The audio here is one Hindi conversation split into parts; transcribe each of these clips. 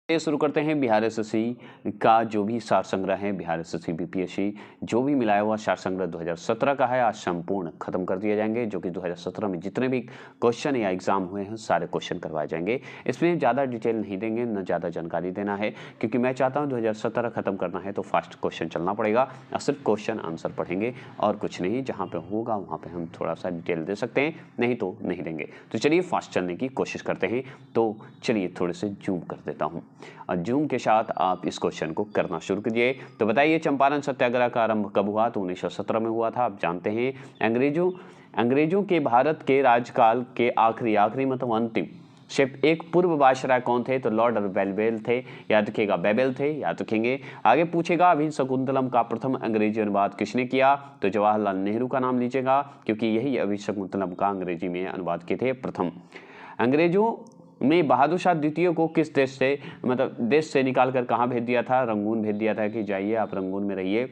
ये शुरू करते हैं बिहार एसएससी का जो भी सार संग्रह है। बिहार एसएससी बीपीएससी जो भी मिलाया हुआ सार संग्रह 2017 का है, आज संपूर्ण खत्म कर दिए जाएंगे। जो कि 2017 में जितने भी क्वेश्चन या एग्जाम हुए हैं सारे क्वेश्चन करवाए जाएंगे। इसमें ज़्यादा डिटेल नहीं देंगे, न ज़्यादा जानकारी देना है, क्योंकि मैं चाहता हूँ 2017 खत्म करना है तो फास्ट क्वेश्चन चलना पड़ेगा और सिर्फ क्वेश्चन आंसर पढ़ेंगे और कुछ नहीं। जहाँ पे होगा वहाँ पे हम थोड़ा सा डिटेल दे सकते हैं, नहीं तो नहीं देंगे। तो चलिए फास्ट चलने की कोशिश करते हैं। तो चलिए थोड़े से जूम कर देता हूँ और जूम के साथ आप इस क्वेश्चन को करना शुरू कीजिए। तो बताइए, चंपारण सत्याग्रह का आरंभ कब हुआ? तो 1917 में हुआ था। आप जानते हैं अंग्रेजों के भारत के राजकाल के आखिरी मतलब अंतिम सिर्फ एक पूर्व वायसराय कौन थे? तो लॉर्ड बेलवेल थे। याद रखिएगा, बेबेल थे, याद रखेंगे। आगे पूछेगा अभी शकुंतलम का प्रथम अंग्रेजी अनुवाद किसने किया? तो जवाहरलाल नेहरू का नाम लीजिएगा, क्योंकि यही अभी शकुंतलम का अंग्रेजी में अनुवाद किए थे प्रथम। अंग्रेजों में बहादुर शाह द्वितीय को किस देश से निकाल कर कहाँ भेज दिया था? रंगून भेज दिया था कि जाइए आप रंगून में रहिए,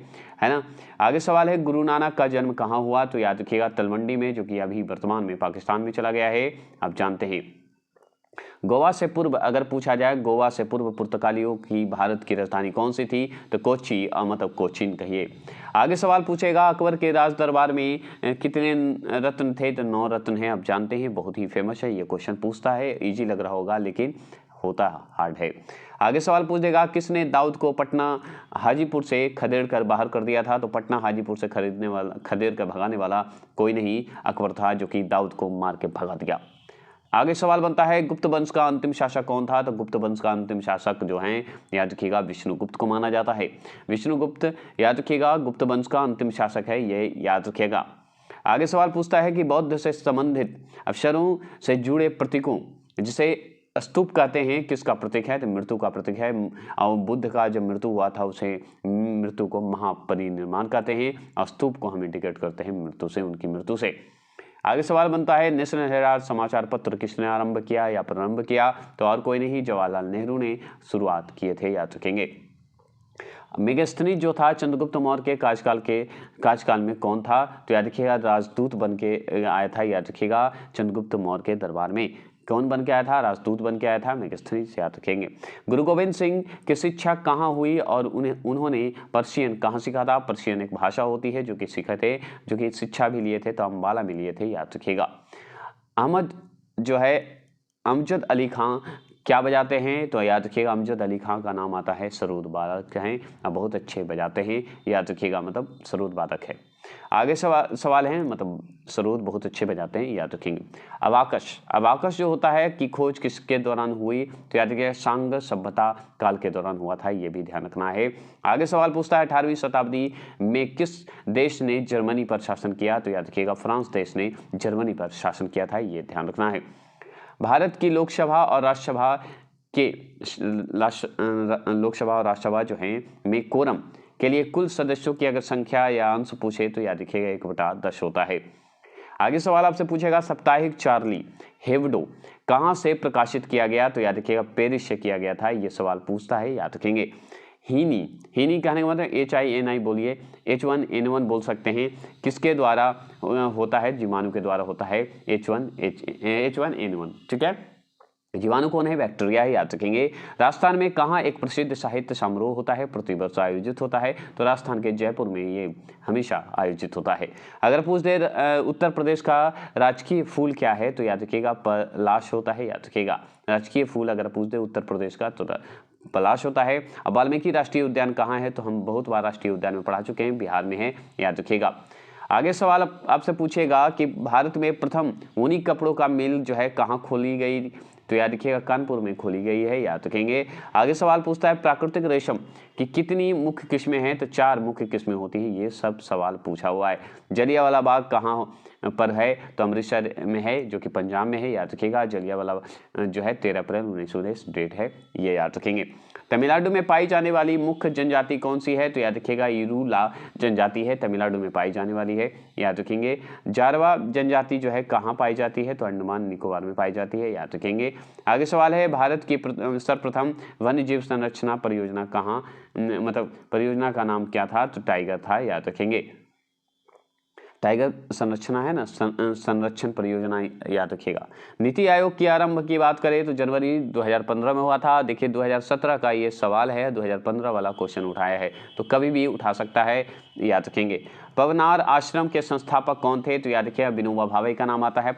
है ना। आगे सवाल है, गुरु नानक का जन्म कहाँ हुआ? तो याद रखिएगा तलवंडी में, जो कि अभी वर्तमान में पाकिस्तान में चला गया है। आप जानते हैं गोवा से पूर्व अगर पूछा जाए, गोवा से पूर्व पुर्तगालियों की भारत की राजधानी कौन सी थी? तो कोच्चि मतलब कोचीन कहिए। आगे सवाल पूछेगा अकबर के राज दरबार में कितने रत्न थे? तो 9 रत्न हैं। आप जानते हैं, बहुत ही फेमस है, ये क्वेश्चन पूछता है, इजी लग रहा होगा लेकिन होता हार्ड है। आगे सवाल पूछेगा किसने दाऊद को पटना हाजीपुर से खदेड़ कर बाहर कर दिया था? तो पटना हाजीपुर से खदेड़ कर भगाने वाला कोई नहीं, अकबर था, जो कि दाऊद को मार के भगा दिया। आगे सवाल बनता है गुप्त वंश का अंतिम शासक कौन था? तो गुप्त वंश का अंतिम शासक जो हैं, याद रखिएगा विष्णुगुप्त को माना जाता है। विष्णुगुप्त, याद रखिएगा, गुप्त वंश का अंतिम शासक है, ये याद रखिएगा। आगे सवाल पूछता है कि बौद्ध से संबंधित अक्षरों से जुड़े प्रतीकों जिसे स्तूप कहते हैं, किसका प्रतीक है? तो मृत्यु का प्रतीक है। और बुद्ध का जब मृत्यु हुआ था उसे मृत्यु को महापरिनिर्वाण कहते हैं और स्तूप को हम इंडिकेट करते हैं मृत्यु से, उनकी मृत्यु से। आगे सवाल बनता है नेशनल हेराल्ड समाचार पत्र किसने आरंभ किया या प्रारंभ किया? तो और कोई नहीं, जवाहरलाल नेहरू ने शुरुआत किए थे, याद रखेंगे। मेगास्थनीज जो था चंद्रगुप्त मौर्य के कार्यकाल में कौन था? तो याद रखिएगा राजदूत बन के आया था, याद रखिएगा चंद्रगुप्त मौर्य के दरबार में कौन बन के आया था? राजदूत बन के आया था, मेगास्थनीज, याद रखेंगे। गुरु गोविंद सिंह की शिक्षा कहाँ हुई और उन्होंने पर्शियन कहाँ सीखा था? पर्शियन एक भाषा होती है जो कि सीखे थे, जो कि शिक्षा भी लिए थे तो अम्बाला में लिए थे, याद रखिएगा। अमजद अली खां क्या बजाते हैं? तो याद रखिएगा अमजद अली खां का नाम आता है सरोद वादक हैं, बहुत अच्छे बजाते हैं, याद रखिएगा, मतलब सरोद वादक है। आगे सवाल है, मतलब सरोद बहुत अच्छे बजाते हैं, याद रखेंगे। अबाकस जो होता है की खोज किसके दौरान हुई? तो याद रखिएगा सांग सभ्यता काल के दौरान हुआ था, ये भी ध्यान रखना है। आगे सवाल पूछता है 18वीं शताब्दी में किस देश ने जर्मनी पर शासन किया? तो याद रखिएगा फ्रांस देश ने जर्मनी पर शासन किया था, ये ध्यान रखना है। भारत की लोकसभा और राज्यसभा जो हैं में कोरम के लिए कुल सदस्यों की अगर संख्या या अंश पूछे तो याद रखिएगा 1/10 होता है। आगे सवाल आपसे पूछेगा साप्ताहिक चार्ली हेब्डो कहाँ से प्रकाशित किया गया? तो याद रखिएगा पेरिस से किया गया था, ये सवाल पूछता है, याद रखेंगे। हीनी कहने का मतलब HINI बोलिए, H1N1 बोल सकते हैं, किसके द्वारा होता है? जीवाणु के द्वारा होता है, H1N1, ठीक है। जीवाणु कौन है? बैक्टीरिया है, याद रखेंगे। राजस्थान में कहाँ एक प्रसिद्ध साहित्य समारोह होता है? प्रतिवर्ष आयोजित होता है, तो राजस्थान के जयपुर में ये हमेशा आयोजित होता है। अगर पूछ दे उत्तर प्रदेश का राजकीय फूल क्या है? तो याद रखिएगा पलाश होता है, याद रखिएगा। राजकीय फूल अगर पूछ दे उत्तर प्रदेश का तो पलाश होता है। अब वाल्मीकि राष्ट्रीय उद्यान कहाँ है? तो हम बहुत बार राष्ट्रीय उद्यान में पढ़ा चुके हैं, बिहार में है, याद रखिएगा। आगे सवाल आपसे पूछेगा कि भारत में प्रथम ऊनी कपड़ों का मिल जो है कहाँ खोली गई? तो याद रखिएगा कानपुर में खोली गई है, याद रखेंगे। आगे सवाल पूछता है प्राकृतिक रेशम की कितनी मुख्य किस्में हैं? तो 4 मुख्य किस्में होती हैं, ये सब सवाल पूछा हुआ है। जलियांवाला बाग कहाँ पर है? तो अमृतसर में है, जो कि पंजाब में है, याद रखिएगा। जलियांवाला जो है 13 अप्रैल 1919 डेट है, ये याद रखेंगे। तमिलनाडु में पाई जाने वाली मुख्य जनजाति कौन सी है? तो याद रखिएगा इरूला जनजाति है, तमिलनाडु में पाई जाने वाली है, याद रखेंगे। जारवा जनजाति जो है कहाँ पाई जाती है? तो अंडमान निकोबार में पाई जाती है, याद रखेंगे। आगे सवाल है भारत की सर्वप्रथम वन्य जीव संरक्षण परियोजना कहाँ, मतलब परियोजना का नाम क्या था? तो टाइगर था, याद रखेंगे। टाइगर संरक्षण है ना, संरक्षण परियोजना याद रखिएगा। नीति आयोग की आरंभ की बात करें तो जनवरी 2015 में हुआ था। देखिए 2017 का ये सवाल है, 2015 वाला क्वेश्चन उठाया है, तो कभी भी उठा सकता है, याद रखेंगे। पवनार आश्रम के संस्थापक कौन थे? तो याद रखिएगा विनोबा भावे का नाम आता है।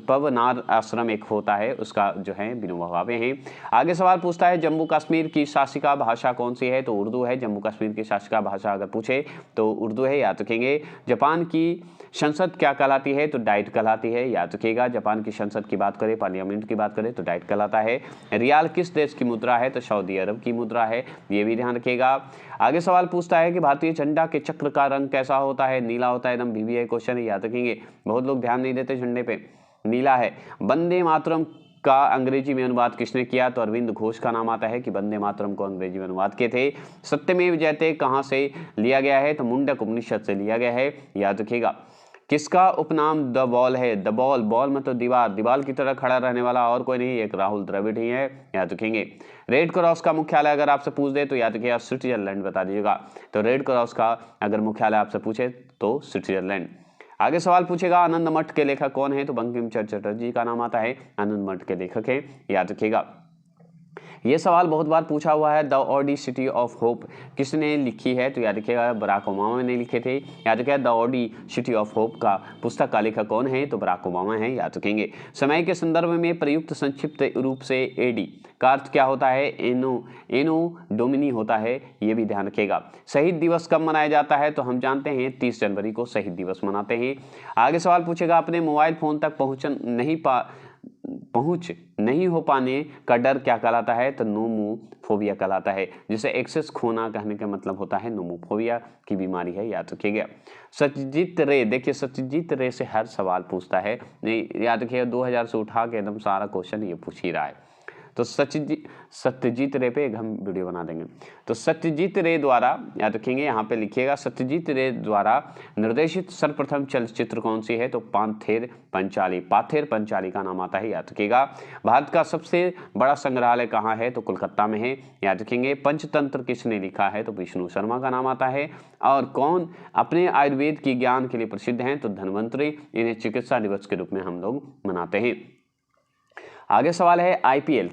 पवनार आश्रम एक होता है, उसका जो है विनोबा भावे हैं। आगे सवाल पूछता है जम्मू कश्मीर की शासिका भाषा कौन सी है? तो उर्दू है। जम्मू कश्मीर की शासिका भाषा अगर पूछे तो उर्दू है, याद रखेंगे। जापान की संसद क्या कहलाती है? तो डाइट कहलाती है, याद रखिएगा। जापान की संसद की बात करें, पार्लियामेंट की बात करें तो डाइट कहलाता है। रियाल किस देश की मुद्रा है? तो सऊदी अरब की मुद्रा है, ये भी ध्यान रखिएगा। आगे सवाल पूछता है कि भारतीय झंडा के चक्र का रंग कैसा होता है? नीला होता है, एकदम VVI क्वेश्चन है, याद रखेंगे। बहुत लोग ध्यान नहीं देते झंडे पे, नीला है। वंदे मातरम का अंग्रेजी में अनुवाद किसने किया? तो अरविंद घोष का नाम आता है कि वंदे मातरम को अंग्रेजी में अनुवाद किए थे। सत्यमेव जयते कहाँ से लिया गया है? तो मुंडक उपनिषद से लिया गया है, याद रखिएगा। किसका उपनाम द बॉल है? द बॉल, बॉल मतलब दीवार, दीवार की तरह खड़ा रहने वाला और कोई नहीं, एक राहुल द्रविड़ ही है, याद रखेंगे। रेड क्रॉस का मुख्यालय अगर आपसे पूछ दे तो याद रखिएगा स्विट्जरलैंड बता दीजिएगा। तो रेड क्रॉस का अगर मुख्यालय आपसे पूछे तो स्विट्जरलैंड। आगे सवाल पूछेगा आनंद मठ के लेखक कौन है? तो बंकिम चंद्र चटर्जी का नाम आता है, आनंद मठ के लेखक है, याद रखिएगा। ये सवाल बहुत बार पूछा हुआ है, द ऑडिसिटी ऑफ होप किसने लिखी है? तो याद रखिएगा बराक ओबामा ने लिखे थे, याद रखिएगा। द ऑडिसिटी ऑफ होप का पुस्तक का लेखक कौन है? तो बराक ओबामा है, याद रखेंगे। समय के संदर्भ में प्रयुक्त संक्षिप्त रूप से एडी का अर्थ क्या होता है? एनो डोमिनी होता है, ये भी ध्यान रखिएगा। शहीद दिवस कब मनाया जाता है? तो हम जानते हैं 30 जनवरी को शहीद दिवस मनाते हैं। आगे सवाल पूछेगा अपने मोबाइल फोन तक पहुंच नहीं हो पाने का डर क्या कहलाता है? तो नोमोफोबिया कहलाता है, जिसे एक्सेस खोना कहने का मतलब होता है नोमोफोबिया की बीमारी है, याद रखिएगा। सत्यजीत रे, देखिए सत्यजीत रे से हर सवाल पूछता है, नहीं याद रखिएगा। 2000 से उठा के एकदम सारा क्वेश्चन ये पूछ ही रहा है। तो सत्यजीत रे पे एक हम वीडियो बना देंगे। तो सत्यजीत रे द्वारा, याद रखेंगे यहाँ पे लिखिएगा, सत्यजीत रे द्वारा निर्देशित सर्वप्रथम चलचित्र कौन सी है? तो पाथेर पंचाली का नाम आता है, याद रखिएगा। भारत का सबसे बड़ा संग्रहालय कहाँ है? तो कोलकाता में है, याद रखेंगे। पंचतंत्र किसने लिखा है? तो विष्णु शर्मा का नाम आता है। और कौन अपने आयुर्वेद की ज्ञान के लिए प्रसिद्ध हैं? तो धन्वंतरी। इन्हें चिकित्सा दिवस के रूप में हम लोग मनाते हैं। आगे सवाल है आईपीएल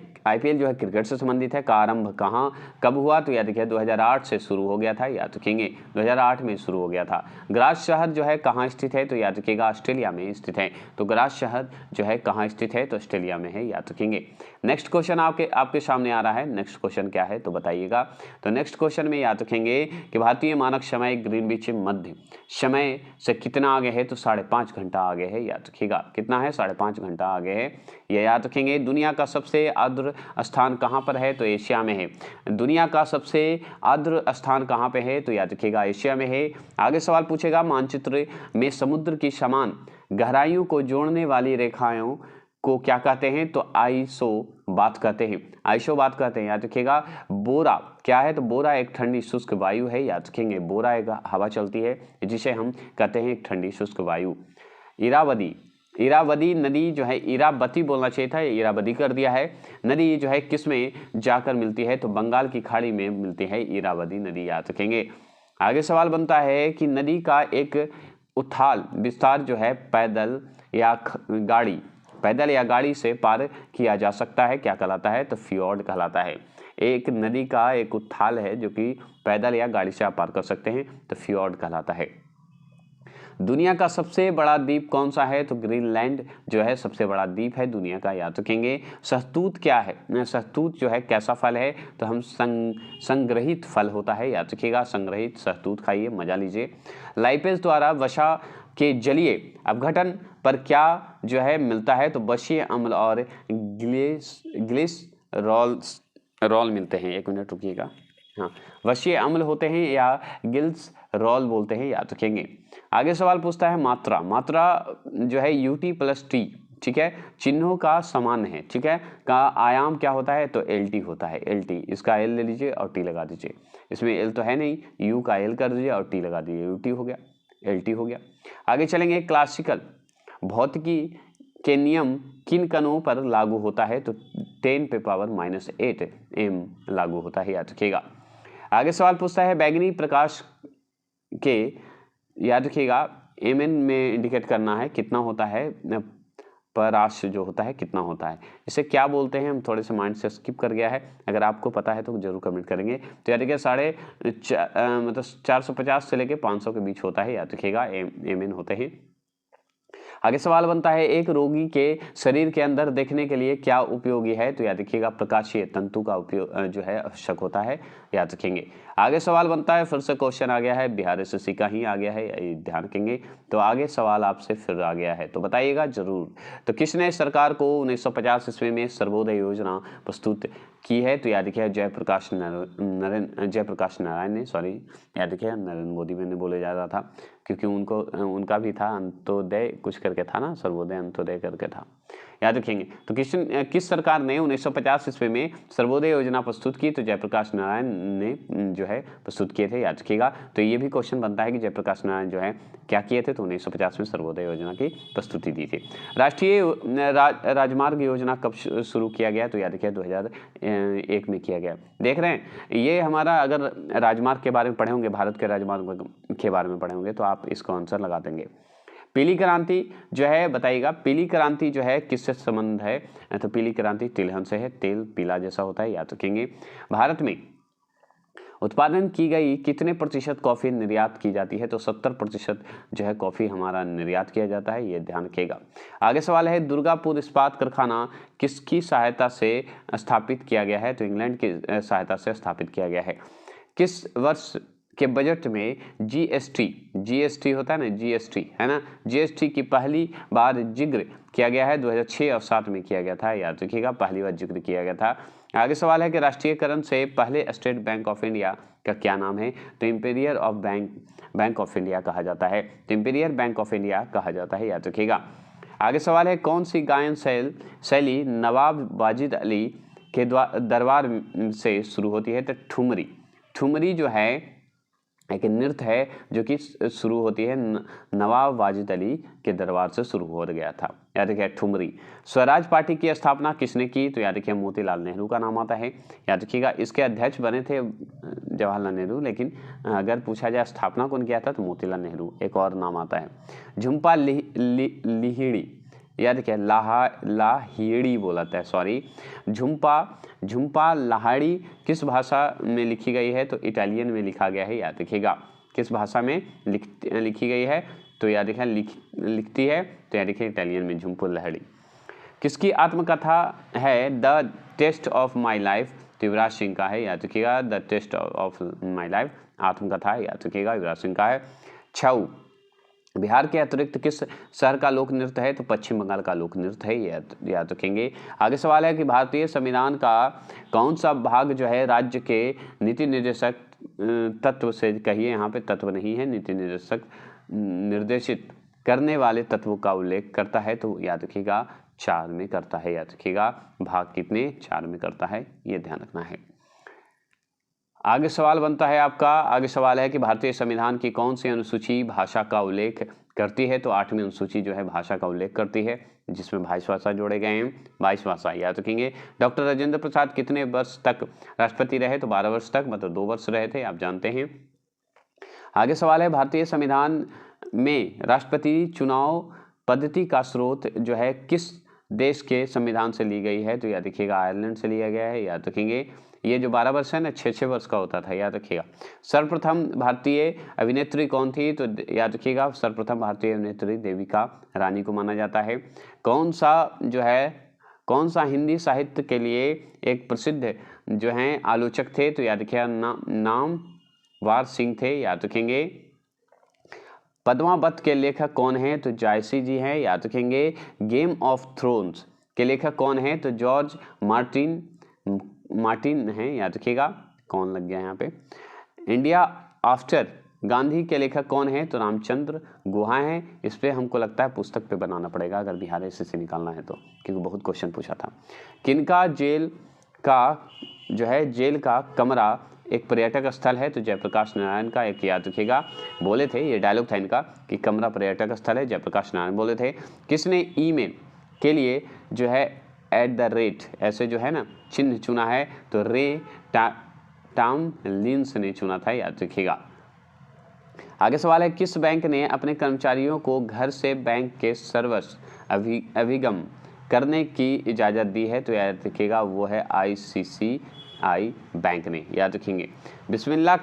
जो है क्रिकेट से संबंधित है, का आरंभ कहाँ कब हुआ? तो याद रखिए 2008 से शुरू हो गया था, याद रखेंगे 2008 में शुरू हो गया था। ग्रास शहर जो है कहाँ स्थित है? तो याद रखिएगा ऑस्ट्रेलिया में स्थित है। तो ग्रास शहर जो है कहाँ स्थित है? तो ऑस्ट्रेलिया में है, याद रखेंगे। नेक्स्ट क्वेश्चन आपके सामने आ रहा है। नेक्स्ट क्वेश्चन क्या है तो बताइएगा। तो नेक्स्ट क्वेश्चन में याद रखेंगे कि भारतीय मानक समय ग्रीनविच मध्य समय से कितना आगे है? तो 5.5 घंटा आगे है, याद रखिएगा। कितना है? 5.5 घंटा आगे है, ये याद रखेंगे। दुनिया का सबसे आर्द्र स्थान कहाँ पर है? तो एशिया में है। दुनिया का सबसे आर्द्र स्थान कहाँ पे है? तो याद रखिएगा एशिया में है। आगे सवाल पूछेगा मानचित्र में समुद्र की समान गहराइयों को जोड़ने वाली रेखाओं को क्या कहते हैं? तो आइसो बात कहते हैं, आइसो बात कहते हैं, याद रखिएगा। बोरा क्या है? तो बोरा एक ठंडी शुष्क वायु है, याद रखेंगे। बोरा एक हवा चलती है जिसे हम कहते हैं एक ठंडी शुष्क वायु। इरावदी नदी जो है, इरावती बोलना चाहिए था, इरावदी कर दिया है। नदी जो है किस में जाकर मिलती है? तो बंगाल की खाड़ी में मिलती है इरावदी नदी, याद रखेंगे। आगे सवाल बनता है कि नदी का एक उथाल विस्तार जो है पैदल या गाड़ी से पार किया जा सकता है, क्या कहलाता है? तो फ्योर्ड कहलाता है। एक नदी का एक उथाल है जो कि पैदल या गाड़ी से आप पार कर सकते हैं, तो फ्योर्ड कहलाता है। दुनिया का सबसे बड़ा द्वीप कौन सा है? तो ग्रीनलैंड जो है सबसे बड़ा द्वीप है दुनिया का, याद रखेंगे। शहतूत क्या है? शहतूत जो है कैसा फल है? तो हम संग्रहित फल होता है, याद रखिएगा। संग्रहित शहतूत खाइए, मजा लीजिए। लाइपेज द्वारा वसा के जलीय अपघटन पर क्या जो है मिलता है? तो वसीय अम्ल और ग्लिसरॉल मिलते हैं। 1 मिनट रुकिएगा। हाँ, वसीय अम्ल होते हैं या ग्लिसरॉल बोलते हैं, याद रखेंगे। आगे सवाल पूछता है मात्रा जो है UT+T, ठीक है, चिन्हों का समान है, ठीक है, का आयाम क्या होता है? तो LT होता है, LT। इसका L ले लीजिए और T लगा दीजिए। इसमें L तो है नहीं, U का L कर दीजिए और T लगा दीजिए, UT हो गया, LT हो गया। आगे चलेंगे, क्लासिकल भौतिकी के नियम किन कणों पर लागू होता है? तो 10⁻⁻8 m लागू होता है, याद रखिएगा। आगे सवाल पूछता है बैगनी प्रकाश के याद रखिएगा mn में इंडिकेट करना है कितना होता है, पराश जो होता है कितना होता है, इसे क्या बोलते हैं, हम थोड़े से माइंड से स्किप कर गया है, अगर आपको पता है तो जरूर कमेंट करेंगे। तो याद रखिएगा मतलब 450 से लेके 500 के बीच होता है, याद रखिएगा mn होते हैं। आगे सवाल बनता है एक रोगी के शरीर के अंदर देखने के लिए क्या उपयोगी है, तो याद रखिएगा प्रकाशीय तंतु का उपयोग जो है आवश्यक होता है, याद रखेंगे। आगे सवाल बनता है, फिर से क्वेश्चन आ गया है, बिहार एसएससी का ही आ गया है, ध्यान रखेंगे। तो आगे सवाल आपसे फिर आ गया है तो बताइएगा जरूर। तो किसने सरकार को 1950 ईस्वी में सर्वोदय योजना प्रस्तुत की है, तो याद रखिए जयप्रकाश नारायण ने, सॉरी याद रखिए नरेंद्र मोदी मैंने बोले जा रहा था, क्योंकि उनका भी था अंत्योदय कुछ करके था ना, सर्वोदय अंत्योदय करके था, याद रखेंगे। तो किस सरकार ने 1950 ईस्वी में सर्वोदय योजना प्रस्तुत की, तो जयप्रकाश नारायण ने जो है प्रस्तुत किए थे, याद रखिएगा। तो ये भी क्वेश्चन बनता है कि जयप्रकाश नारायण जो है क्या किए थे, तो 1950 में सर्वोदय योजना की प्रस्तुति दी थी। राष्ट्रीय राजमार्ग योजना कब शुरू किया गया, तो याद रखिए 2001 में किया गया। देख रहे हैं ये हमारा, अगर राजमार्ग के बारे में पढ़े होंगे, भारत के राजमार्ग के बारे में पढ़े होंगे तो आप इसको आंसर लगा देंगे। पीली क्रांति जो है बताइएगा, पीली क्रांति जो है किससे संबंध है, तो पीली क्रांति तिलहन से है, तेल पीला जैसा होता है, याद रखेंगे। भारत में उत्पादन की गई कितने प्रतिशत कॉफी निर्यात की जाती है, तो 70% जो है कॉफी हमारा निर्यात किया जाता है, ये ध्यान रखिएगा। आगे सवाल है दुर्गापुर इस्पात कारखाना किसकी सहायता से स्थापित किया गया है, तो इंग्लैंड की सहायता से स्थापित किया गया है। किस वर्ष के बजट में जीएसटी होता है ना, जीएसटी है ना, जीएसटी की पहली बार जिक्र किया गया है, 2006 और 7 में किया गया था, याद रखिएगा पहली बार जिक्र किया गया था। आगे सवाल है कि राष्ट्रीयकरण से पहले स्टेट बैंक ऑफ इंडिया का क्या नाम है, तो imperial of bank of India कहा जाता है, तो इंपीरियल बैंक ऑफ इंडिया कहा जाता है, याद रखिएगा। आगे सवाल है कौन सी गायन शैली नवाब वाजिद अली के दरबार से शुरू होती है, तो ठुमरी। ठुमरी जो है एक नृत्य है जो कि शुरू होती है नवाब वाजिद अली के दरबार से शुरू हो गया था, याद रखिए ठुमरी। स्वराज पार्टी की स्थापना किसने की, तो याद रखिए मोतीलाल नेहरू का नाम आता है, याद रखिएगा। इसके अध्यक्ष बने थे जवाहरलाल नेहरू, लेकिन अगर पूछा जाए स्थापना कौन किया था तो मोतीलाल नेहरू, एक और नाम आता है। झुम्पा लिहिड़ी, याद रखिए लाहिड़ी बोला था, सॉरी। झुम्पा लाहिड़ी किस भाषा में लिखी गई है, तो इटालियन में लिखा गया है, याद रखिएगा। किस भाषा में लिखी गई है, तो याद रखिए लिखती है, तो याद रखिए इटालियन में झुम्पा लाहिड़ी। किसकी आत्मकथा है the test of my life, तो युवराज सिंह का है, याद रखिएगा। The test of my life आत्मकथा है, याद रखिएगा युवराज सिंह का है। छऊ बिहार के अतिरिक्त किस शहर का लोक नृत्य है, तो पश्चिम बंगाल का लोक नृत्य है, याद रखेंगे। आगे सवाल है कि भारतीय संविधान का कौन सा भाग जो है राज्य के नीति निर्देशक तत्व से, कहिए यहाँ पे तत्व नहीं है, नीति निर्देशित करने वाले तत्वों का उल्लेख करता है, तो याद रखिएगा 4 में करता है, याद रखिएगा। भाग कितने 4 में करता है, ये ध्यान रखना है। आगे सवाल बनता है आपका, आगे सवाल है कि भारतीय संविधान की कौन सी अनुसूची भाषा का उल्लेख करती है, तो 8वीं अनुसूची जो है भाषा का उल्लेख करती है, जिसमें 22 भाषा जोड़े गए हैं, 22 भाषा, याद रखेंगे। डॉक्टर राजेंद्र प्रसाद कितने वर्ष तक राष्ट्रपति रहे, तो 12 वर्ष तक, मतलब 2 वर्ष रहे थे, आप जानते हैं। आगे सवाल है भारतीय संविधान में राष्ट्रपति चुनाव पद्धति का स्रोत जो है किस देश के संविधान से ली गई है, तो याद रखिएगा आयरलैंड से लिया गया है, याद रखेंगे। ये जो 12 वर्ष है ना 6-6 वर्ष का होता था, याद रखिएगा। सर्वप्रथम भारतीय अभिनेत्री कौन थी, तो याद रखिएगा सर्वप्रथम भारतीय अभिनेत्री देविका रानी को माना जाता है। कौन सा हिंदी साहित्य के लिए एक प्रसिद्ध जो है आलोचक थे, तो याद रखिएगा नामवर सिंह थे, याद रखेंगे। पद्मावत के लेखक कौन है, तो जायसी जी हैं, याद रखेंगे। गेम ऑफ थ्रोन्स के लेखक कौन है, तो जॉर्ज मार्टिन है, याद रखिएगा। कौन लग गया यहाँ पे। इंडिया आफ्टर गांधी के लेखक कौन है, तो रामचंद्र गुहा हैं। इस पर हमको लगता है पुस्तक पे बनाना पड़ेगा अगर बिहार एसएससी निकालना है तो, क्योंकि बहुत क्वेश्चन पूछा था। किनका जेल का कमरा एक पर्यटक स्थल है, तो जयप्रकाश नारायण का, एक याद रखिएगा। बोले थे, ये डायलॉग था इनका कि कमरा पर्यटक स्थल है, जयप्रकाश नारायण बोले थे। किसने ईमेल के लिए जो है @ ऐसे जो है ना चिन्ह चुना है, तो रे टॉमलिंस ने चुना था, याद रखिएगा। आगे सवाल है, किस बैंक ने अपने कर्मचारियों को घर से बैंक के सर्विस अभिगम करने की इजाज़त दी है? तो याद रखिएगा वो है ICICI बैंक ने, याद रखेंगे। बिस्मिल्लाह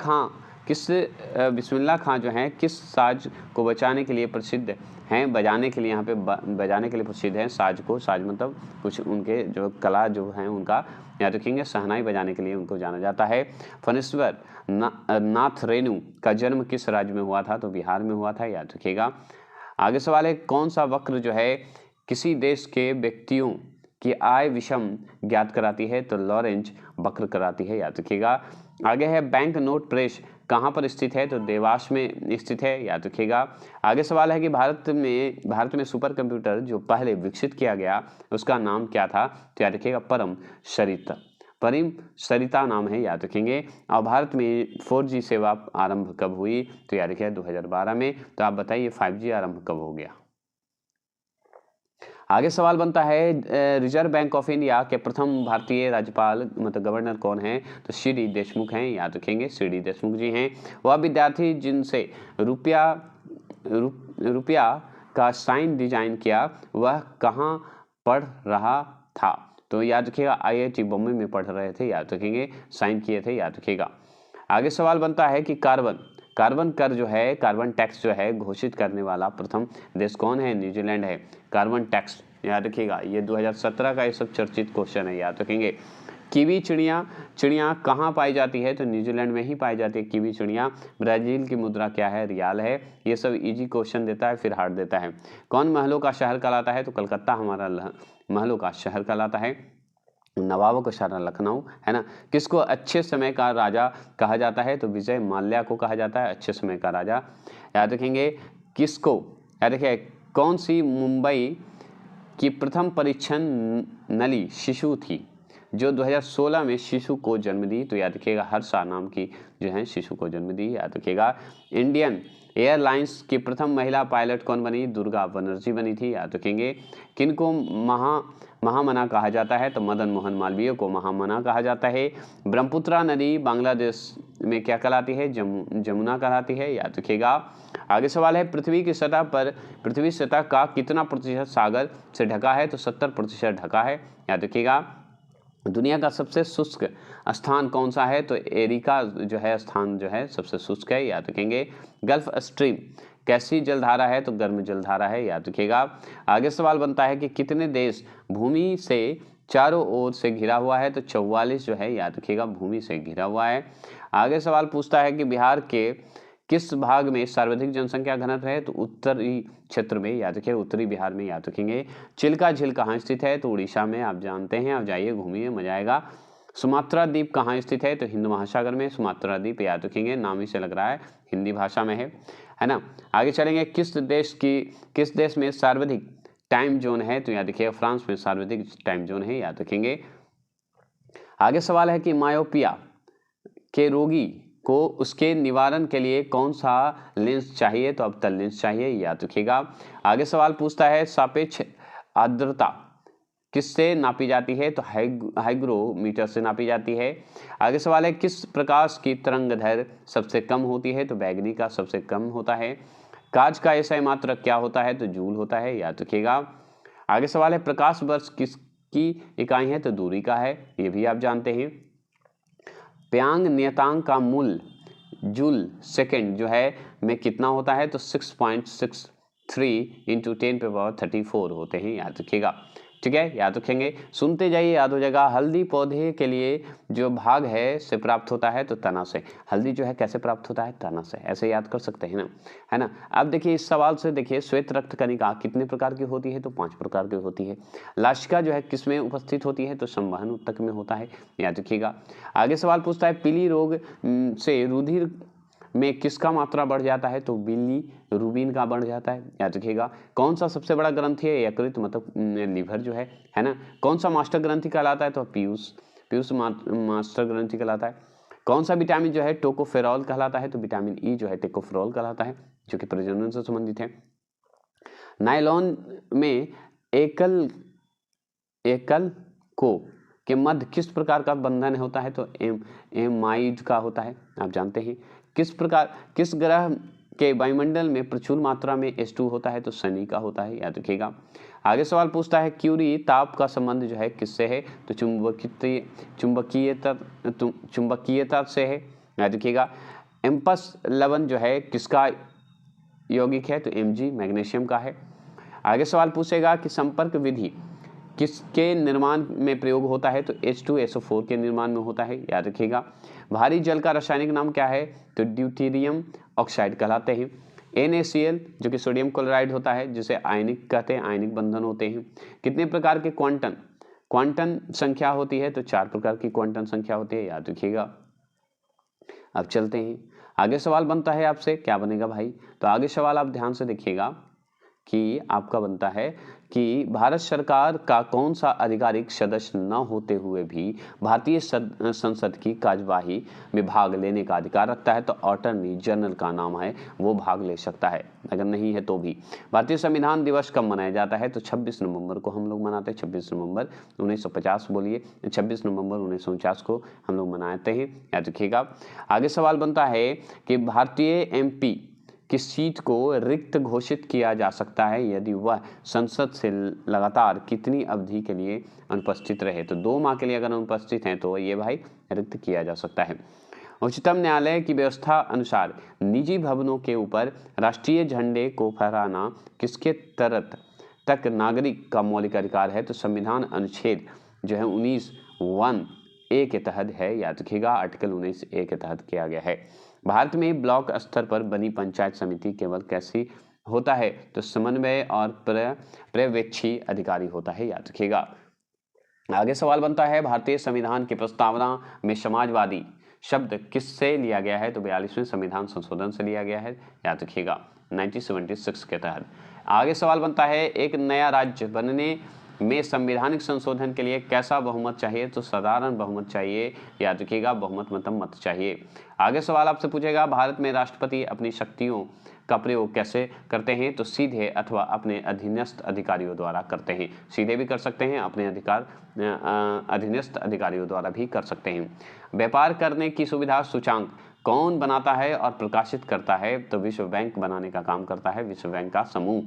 खां जो हैं किस साज को बचाने के लिए प्रसिद्ध हैं? बजाने के लिए, यहाँ पे बजाने के लिए प्रसिद्ध हैं। साज मतलब कुछ उनके जो कला जो हैं उनका, याद रखेंगे, शहनाई बजाने के लिए उनको जाना जाता है। फणीश्वर नाथ रेणु का जन्म किस राज्य में हुआ था? तो बिहार में हुआ था, याद रखिएगा। आगे सवाल है, कौन सा वक्र जो है किसी देश के व्यक्तियों की आय विषम ज्ञात कराती है? तो लॉरेंज वक्र कराती है, याद रखिएगा। आगे है, बैंक नोट प्रेस कहाँ पर स्थित है? तो देवास में स्थित है, याद रखिएगा। आगे सवाल है कि भारत में सुपर कंप्यूटर जो पहले विकसित किया गया उसका नाम क्या था? तो याद रखिएगा परम सरिता नाम है, याद रखेंगे। और भारत में 4G सेवा आरंभ कब हुई? तो याद रखिएगा 2012 में। तो आप बताइए 5G आरंभ कब हो गया? आगे सवाल बनता है, रिजर्व बैंक ऑफ इंडिया के प्रथम भारतीय राज्यपाल मतलब गवर्नर कौन है? तो CD देशमुख हैं, याद रखेंगे, CD देशमुख जी हैं। वह विद्यार्थी जिनसे रुपया का साइन डिजाइन किया वह कहाँ पढ़ रहा था? तो याद रखिएगा IIT बॉम्बे में पढ़ रहे थे, याद रखेंगे, साइन किए थे, याद रखिएगा। आगे सवाल बनता है कि कार्बन कर जो है, कार्बन टैक्स जो है घोषित करने वाला प्रथम देश कौन है? न्यूजीलैंड है। कार्बन टैक्स, याद रखिएगा, ये 2017 का ये सब चर्चित क्वेश्चन है, याद रखेंगे। कीवी चिड़िया कहाँ पाई जाती है? तो न्यूजीलैंड में ही पाई जाती है कीवी चिड़िया। ब्राजील की मुद्रा क्या है? रियाल है। ये सब इजी क्वेश्चन देता है, फिर हार्ड देता है। कौन महलों का शहर कहलाता है? तो कलकत्ता हमारा महलों का शहर कहलाता है। नवाबों का शहर लखनऊ है ना। किसको अच्छे समय का राजा कहा जाता है? तो विजय माल्या को कहा जाता है अच्छे समय का राजा, याद रखेंगे। किसको, याद रखिए, कौन सी मुंबई की प्रथम परीक्षण नली शिशु थी जो 2016 में शिशु को जन्म दी? तो याद रखिएगा हर्षा नाम की जो है शिशु को जन्म दी, याद रखिएगा। इंडियन एयरलाइंस की प्रथम महिला पायलट कौन बनी? दुर्गा बनर्जी बनी थी, याद रखेंगे। किनको महामना कहा जाता है? तो मदन मोहन मालवीय को महामना कहा जाता है। ब्रह्मपुत्रा नदी बांग्लादेश में क्या कहलाती है? जमुना कहलाती है, याद रखिएगा। आगे सवाल है, पृथ्वी सतह का कितना प्रतिशत सागर से ढका है? तो 70% ढका है, याद रखिएगा। दुनिया का सबसे शुष्क स्थान कौन सा है? तो एरिका जो है स्थान जो है सबसे शुष्क है, याद रखेंगे। गल्फ स्ट्रीम कैसी जलधारा है? तो गर्म जलधारा है, याद रखिएगा। आगे सवाल बनता है कि कितने देश भूमि से चारों ओर से घिरा हुआ है? तो 44 जो है, याद रखिएगा, भूमि से घिरा हुआ है। आगे सवाल पूछता है कि बिहार के किस भाग में सर्वाधिक जनसंख्या घनत्व है? तो उत्तरी क्षेत्र में, याद रखिए, उत्तरी बिहार में, याद रखेंगे। चिल्का झील कहाँ स्थित है? तो उड़ीसा में, आप जानते हैं, आप जाइए घूमिए, मजा आएगा। सुमात्रा द्वीप कहाँ स्थित है? तो हिंद महासागर में सुमात्रा द्वीप, याद रखेंगे, नाम ही से लग रहा है हिंदी भाषा में है ना। आगे चलेंगे, किस देश में सर्वाधिक टाइम जोन है? तो याद रखिएगा फ्रांस में सर्वाधिक टाइम जोन है, याद रखेंगे। आगे सवाल है कि मायोपिया के रोगी को उसके निवारण के लिए कौन सा लेंस चाहिए? तो अवतल लेंस चाहिए, याद रखिएगा। आगे सवाल पूछता है, सापेक्ष आर्द्रता किससे नापी जाती है? तो हाइग्रोमीटर से नापी जाती है। आगे सवाल है, किस प्रकाश की तरंगदैर्घ्य सबसे कम होती है? तो बैगनी का सबसे कम होता है। कांच का SI मात्रक क्या होता है? तो जूल होता है, याद रखिएगा। आगे सवाल है, प्रकाश वर्ष किसकी इकाई है? तो दूरी का है, ये भी आप जानते हैं। प्यांग नियतांक का मूल जूल सेकेंड जो है में कितना होता है? तो 6.63 × 10⁻34 होते हैं, याद रखिएगा, ठीक है, याद रखेंगे। सुनते जाइए, याद हो जाएगा। हल्दी पौधे के लिए जो भाग है से प्राप्त होता है? तो तना से। हल्दी जो है कैसे प्राप्त होता है? तना से, ऐसे याद कर सकते हैं ना, है ना। अब देखिए इस सवाल से, देखिए श्वेत रक्त कणिका कितने प्रकार की होती है? तो 5 प्रकार की होती है। लाशिका जो है किसमें उपस्थित होती है? तो संवहन ऊतक में होता है, याद रखिएगा। आगे सवाल पूछता है, पीली रोग से रुधिर में किसका मात्रा बढ़ जाता है? तो बिलीरुबिन का बढ़ जाता है, याद रखिएगा। कौन सा सबसे बड़ा ग्रंथि है? यकृत मतलब लीवर जो है ना। कौन सा मास्टर ग्रंथि कहलाता है? तो पीयूष मास्टर ग्रंथि कहलाता है। कौन सा विटामिन जो है टोकोफेरॉल कहलाता है? तो विटामिन ई जो है टोकोफेरॉल कहलाता है, जो कि प्रजनन से संबंधित है। नायलॉन में एकल को के मध्य किस प्रकार का बंधन होता है? तो एमाइड का होता है, आप जानते हैं। किस ग्रह के वायुमंडल में प्रचुर मात्रा में H2 होता है तो शनि का होता है, याद रखिएगा। आगे सवाल पूछता है क्यूरी ताप का संबंध जो है किससे है, तो चुंबकीयता से है, याद रखिएगा। एम्पस लवण जो है किसका यौगिक है, तो Mg मैग्नीशियम का है। आगे सवाल पूछेगा कि संपर्क विधि किसके निर्माण में प्रयोग होता है, तो H2SO4 के निर्माण में होता है, याद रखिएगा। भारी जल का रासायनिक नाम क्या है, तो ड्यूटेरियम ऑक्साइड कहलाते हैं। NaCl जो कि सोडियम क्लोराइड होता है, जिसे आयनिक कहते हैं, आयनिक बंधन होते हैं। कितने प्रकार के क्वांटम संख्या होती है, तो 4 प्रकार की क्वांटम संख्या होती है, याद रखिएगा। अब चलते हैं आगे। सवाल बनता है आपसे, क्या बनेगा भाई, तो आगे सवाल आप ध्यान से देखिएगा कि आपका बनता है कि भारत सरकार का कौन सा आधिकारिक सदस्य न होते हुए भी भारतीय संसद की कार्यवाही में भाग लेने का अधिकार रखता है, तो अटॉर्नी जनरल का नाम है, वो भाग ले सकता है, अगर नहीं है तो भी। भारतीय संविधान दिवस कब मनाया जाता है, तो 26 नवंबर को हम लोग मनाते हैं, 26 नवंबर 1950 बोलिए, 26 नवंबर 1949 को हम लोग मनाते हैं, याद रखिएगा। आगे सवाल बनता है कि भारतीय MP किस सीट को रिक्त घोषित किया जा सकता है यदि वह संसद से लगातार कितनी अवधि के लिए अनुपस्थित रहे, तो 2 माह के लिए अगर अनुपस्थित हैं तो ये भाई रिक्त किया जा सकता है। उच्चतम न्यायालय की व्यवस्था अनुसार निजी भवनों के ऊपर राष्ट्रीय झंडे को फहराना किसके तक नागरिक का मौलिक अधिकार है, तो संविधान अनुच्छेद जो है 19(1)(a) के तहत है, याद रखिएगा, आर्टिकल 19(a) के तहत किया गया है। भारत में ब्लॉक स्तर पर बनी पंचायत समिति केवल कैसी होता है, तो समन्वय और पर्यवेक्षी अधिकारी होता है, याद रखिएगा। आगे सवाल बनता है भारतीय संविधान की प्रस्तावना में समाजवादी शब्द किससे लिया गया है, तो 42वें संविधान संशोधन से लिया गया है, याद रखिएगा, 1976 के तहत। आगे सवाल बनता है एक नया राज्य बनने में संवैधानिक संशोधन के लिए कैसा बहुमत चाहिए, तो साधारण बहुमत चाहिए, याद रखिएगा, बहुमत मतलब मत चाहिए। आगे सवाल आपसे पूछेगा भारत में राष्ट्रपति अपनी शक्तियों का प्रयोग कैसे करते हैं, तो सीधे अथवा अपने अधीनस्थ अधिकारियों द्वारा करते हैं। सीधे भी कर सकते हैं, अपने अधीनस्थ अधिकारियों द्वारा भी कर सकते हैं। व्यापार करने की सुविधा सूचांक कौन बनाता है और प्रकाशित करता है, तो विश्व बैंक बनाने का काम करता है, विश्व बैंक का समूह,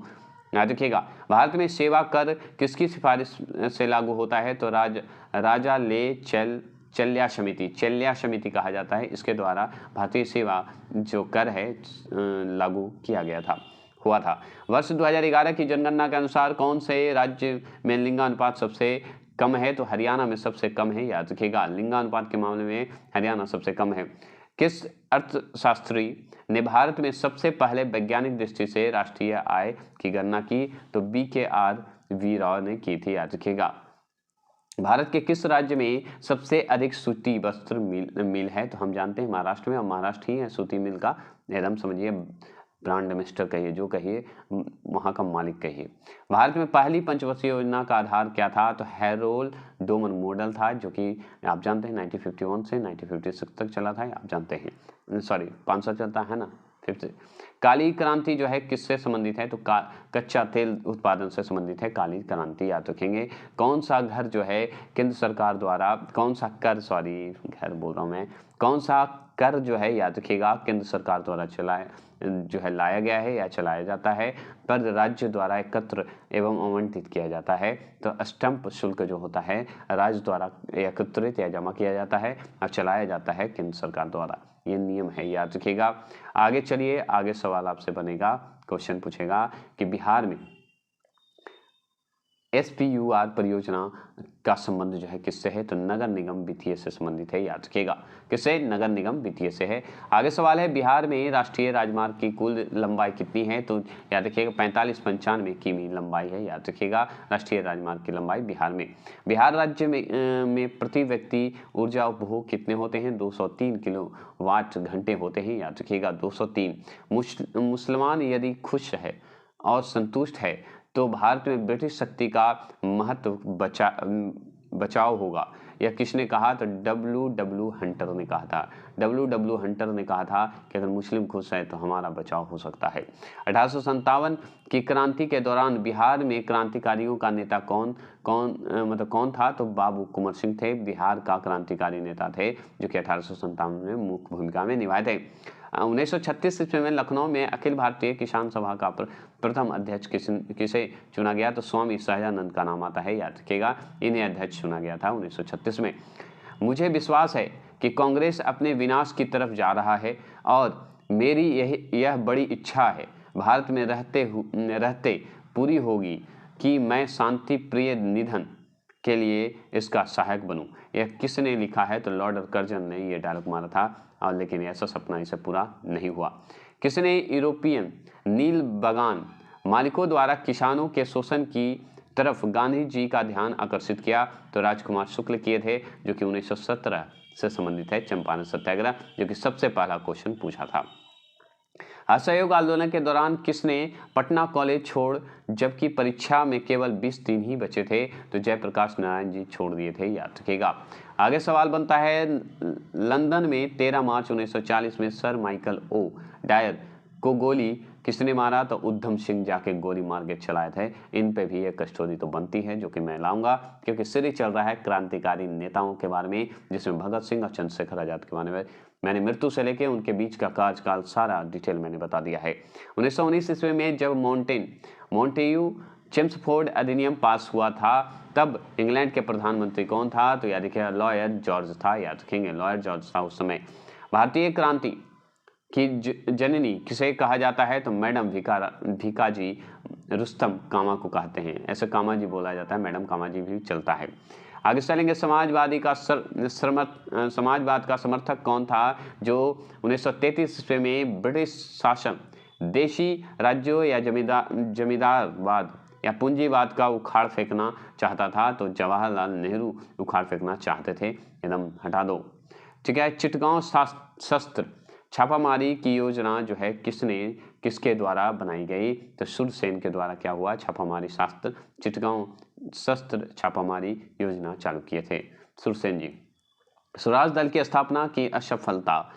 याद रखिएगा। भारत में सेवा कर किसकी सिफारिश से लागू होता है, तो राजा ले चल्या समिति कहा जाता है, इसके द्वारा भारतीय सेवा जो कर है लागू किया गया हुआ था। वर्ष 2011 की जनगणना के अनुसार कौन से राज्य में लिंगानुपात सबसे कम है, तो हरियाणा में सबसे कम है, याद रखिएगा, लिंगानुपात के मामले में हरियाणा सबसे कम है। किस अर्थशास्त्री ने भारत में सबसे पहले वैज्ञानिक दृष्टि से राष्ट्रीय आय की गणना की, तो BKR राव ने की थी, याद रखिएगा। भारत के किस राज्य में सबसे अधिक सूती वस्त्र मिल है, तो हम जानते हैं महाराष्ट्र में, और महाराष्ट्र ही है सूती मिल का एकदम समझिए ब्रांड मिनिस्टर कहिए, जो कहिए, वहाँ का मालिक कहिए। भारत में पहली पंचवर्षीय योजना का आधार क्या था, तो हैरोल्ड डोमन मॉडल था, जो कि आप जानते हैं 1951 से 1956 तक चला था, आप जानते हैं, सॉरी 500 चलता है ना, 50। काली क्रांति जो है किससे संबंधित है, तो कच्चा तेल उत्पादन से संबंधित है काली क्रांति, याद रखेंगे। कौन सा घर जो है केंद्र सरकार द्वारा, कौन सा कर, सॉरी घर बोल रहा हूँ मैं, कौन सा कर जो है, याद रखिएगा, केंद्र सरकार द्वारा लाया गया है या चलाया जाता है, पर राज्य द्वारा एकत्र एवं आवंटित किया जाता है, तो स्टैंप शुल्क जो होता है राज्य द्वारा एकत्रित या जमा किया जाता है और चलाया जाता है केंद्र सरकार द्वारा, ये नियम है, याद रखिएगा। आगे चलिए, आगे सवाल आपसे बनेगा, क्वेश्चन पूछेगा कि बिहार में SPUR परियोजना का संबंध जो है किससे है, तो नगर निगम वित्तीय से संबंधित है, याद रखिएगा, किससे, नगर निगम वित्तीय से है। आगे सवाल है बिहार में राष्ट्रीय राजमार्ग की कुल लंबाई कितनी है, तो याद रखिएगा 45-95 किमी लंबाई है, याद रखिएगा, राष्ट्रीय राजमार्ग की लंबाई बिहार में। बिहार राज्य में प्रति व्यक्ति ऊर्जा उपभोग कितने होते हैं, 203 किलोवाट घंटे होते हैं, याद रखिएगा, 203। मुसलमान यदि खुश है और संतुष्ट है तो भारत में ब्रिटिश शक्ति का महत्व बचाव होगा, यह किसने कहा, तो W हंटर ने कहा था। W हंटर ने कहा था कि अगर मुस्लिम खुश है तो हमारा बचाव हो सकता है। 1857 की क्रांति के दौरान बिहार में क्रांतिकारियों का नेता कौन था, तो बाबू कुंवर सिंह थे, बिहार का क्रांतिकारी नेता थे, जो कि 1857 में मुख्य भूमिका में निभाए थे। 1936 ईस्वी में लखनऊ में अखिल भारतीय किसान सभा का प्रथम अध्यक्ष किसे चुना गया? तो स्वामी सहजानंद का नाम आता है, याद रखिएगा। इन्हें अध्यक्ष चुना गया था 1936 में। मुझे विश्वास है कि कांग्रेस अपने विनाश की तरफ जा रहा है और मेरी यह बड़ी इच्छा है भारत में रहते पूरी होगी कि मैं शांति प्रिय निधन के लिए इसका सहायक बनूं। यह किसने लिखा है? तो लॉर्ड कर्जन ने यह डायलॉग मारा था, और लेकिन ऐसा सपना इसे पूरा नहीं हुआ। किसने यूरोपियन नील बागान मालिकों द्वारा किसानों के शोषण की तरफ गांधी जी का ध्यान आकर्षित किया? तो राजकुमार शुक्ल किए थे, जो कि 1917 से संबंधित है, चंपारण सत्याग्रह, जो कि सबसे पहला क्वेश्चन पूछा था। असहयोग आंदोलन के दौरान किसने पटना कॉलेज छोड़, जबकि परीक्षा में केवल 20 दिन ही बचे थे? तो जयप्रकाश नारायण जी छोड़ दिए थे, याद रखिएगा। आगे सवाल बनता है, लंदन में 13 मार्च 1940 में सर माइकल ओ डायर को गोली किसने मारा? तो उधम सिंह जाके गोली मार के चलाए थे। इन पे भी एक स्टोरी तो बनती है, जो कि मैं लाऊंगा, क्योंकि सीरीज चल रहा है क्रांतिकारी नेताओं के बारे में, जिसमें भगत सिंह और चंद्रशेखर आजाद के बारे में मैंने मृत्यु से लेकर उनके बीच का कार्यकाल सारा डिटेल मैंने बता दिया है। 1919 ईस्वी में जब मॉन्टेग्यू चेम्सफोर्ड अधिनियम पास हुआ था, तब इंग्लैंड के प्रधानमंत्री कौन था? तो याद रखिएगा, लॉयड जॉर्ज था, याद रखेंगे, लॉयड जॉर्ज था उस समय। भारतीय क्रांति की जननी किसे कहा जाता है? तो मैडम भिकाजी रुस्तम कामा को कहते हैं, ऐसे कामा जी बोला जाता है, मैडम कामा जी भी चलता है। आगे चलेंगे, समाजवाद का समर्थक कौन था, जो 1933 ईस्वी में ब्रिटिश शासन देशी राज्यों या जमींदारवाद या पूंजीवाद का उखाड़ फेंकना चाहता था? तो जवाहरलाल नेहरू उखाड़ फेंकना चाहते थे, एकदम हटा दो। ठीक है। चिटगांव शस्त्र छापामारी की योजना जो है किसके द्वारा बनाई गई? तो सुरसेन के द्वारा क्या हुआ? छापामारी शास्त्र चिटगांव शस्त्र छापामारी योजना चालू किए थे सुरसेन जी। स्वराज दल की स्थापना की असफलता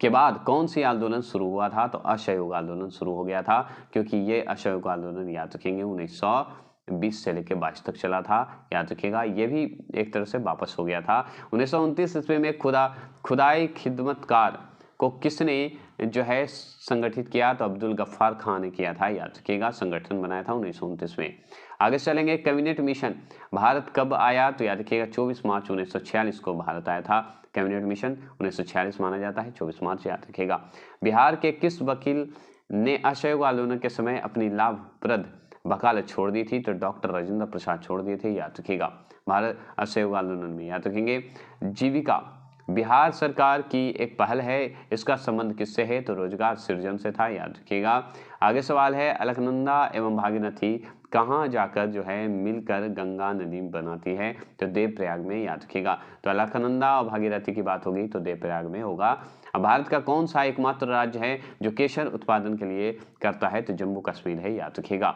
के बाद कौन सी आंदोलन शुरू हुआ था? तो असहयोग आंदोलन शुरू हो गया था, क्योंकि ये असहयोग आंदोलन याद रखेंगे 1920 से लेकर 22 तक चला था, याद रखिएगा। ये भी एक तरह से वापस हो गया था। 1929 ईस्वी में खुदाई खिदमतकार को किसने जो है संगठित किया? तो अब्दुल गफ्फार खान ने किया था, याद रखिएगा, संगठन बनाया था 1929 में। आगे चलेंगे, कैबिनेट मिशन भारत कब आया? तो याद रखिएगा 24 मार्च 1946 को भारत आया था। कैबिनेट मिशन 1946 माना जाता है, 24 मार्च, याद रखिएगा। बिहार के किस वकील ने असहयोग आंदोलन के समय अपनी लाभप्रद वकालत छोड़ दी थी? तो डॉक्टर राजेंद्र प्रसाद छोड़ दिए थे, याद रखिएगा, भारत असहयोग आंदोलन में, याद रखेंगे। जीविका बिहार सरकार की एक पहल है, इसका संबंध किससे है? तो रोजगार सृजन से था, याद रखिएगा। आगे सवाल है, अलकनंदा एवं भागीरथी कहाँ जाकर जो है मिलकर गंगा नदी बनाती है? तो देवप्रयाग में, याद रखिएगा। तो अलकनंदा और भागीरथी की बात होगी तो देवप्रयाग में होगा। अब भारत का कौन सा एकमात्र राज्य है जो केसर उत्पादन के लिए करता है? तो जम्मू कश्मीर है, याद रखिएगा।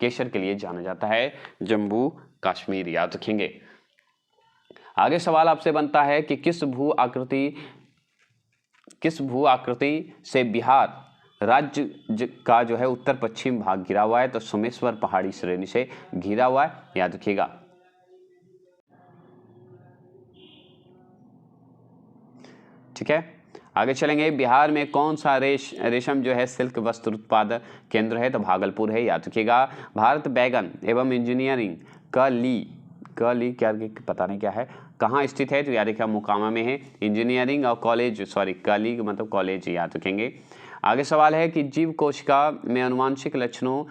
केसर के लिए जाना जाता है जम्मू कश्मीर, याद रखेंगे। आगे सवाल आपसे बनता है कि किस भू आकृति से बिहार राज्य का जो है उत्तर पश्चिम भाग घिरा हुआ है? तो सोमेश्वर पहाड़ी श्रेणी से घिरा हुआ है, याद रखिएगा। ठीक है। आगे चलेंगे, बिहार में कौन सा रेशम जो है सिल्क वस्त्र उत्पादक केंद्र है? तो भागलपुर है, याद रखिएगा। भारत बैगन एवं इंजीनियरिंग का ली क्या पता नहीं क्या है, कहाँ स्थित है? तो याद रखिएगा मोकामा में है। इंजीनियरिंग और कॉलेज, सॉरी कली मतलब कॉलेज, याद रखेंगे। आगे सवाल है कि जीव कोशिका में आनुवांशिक लक्षणों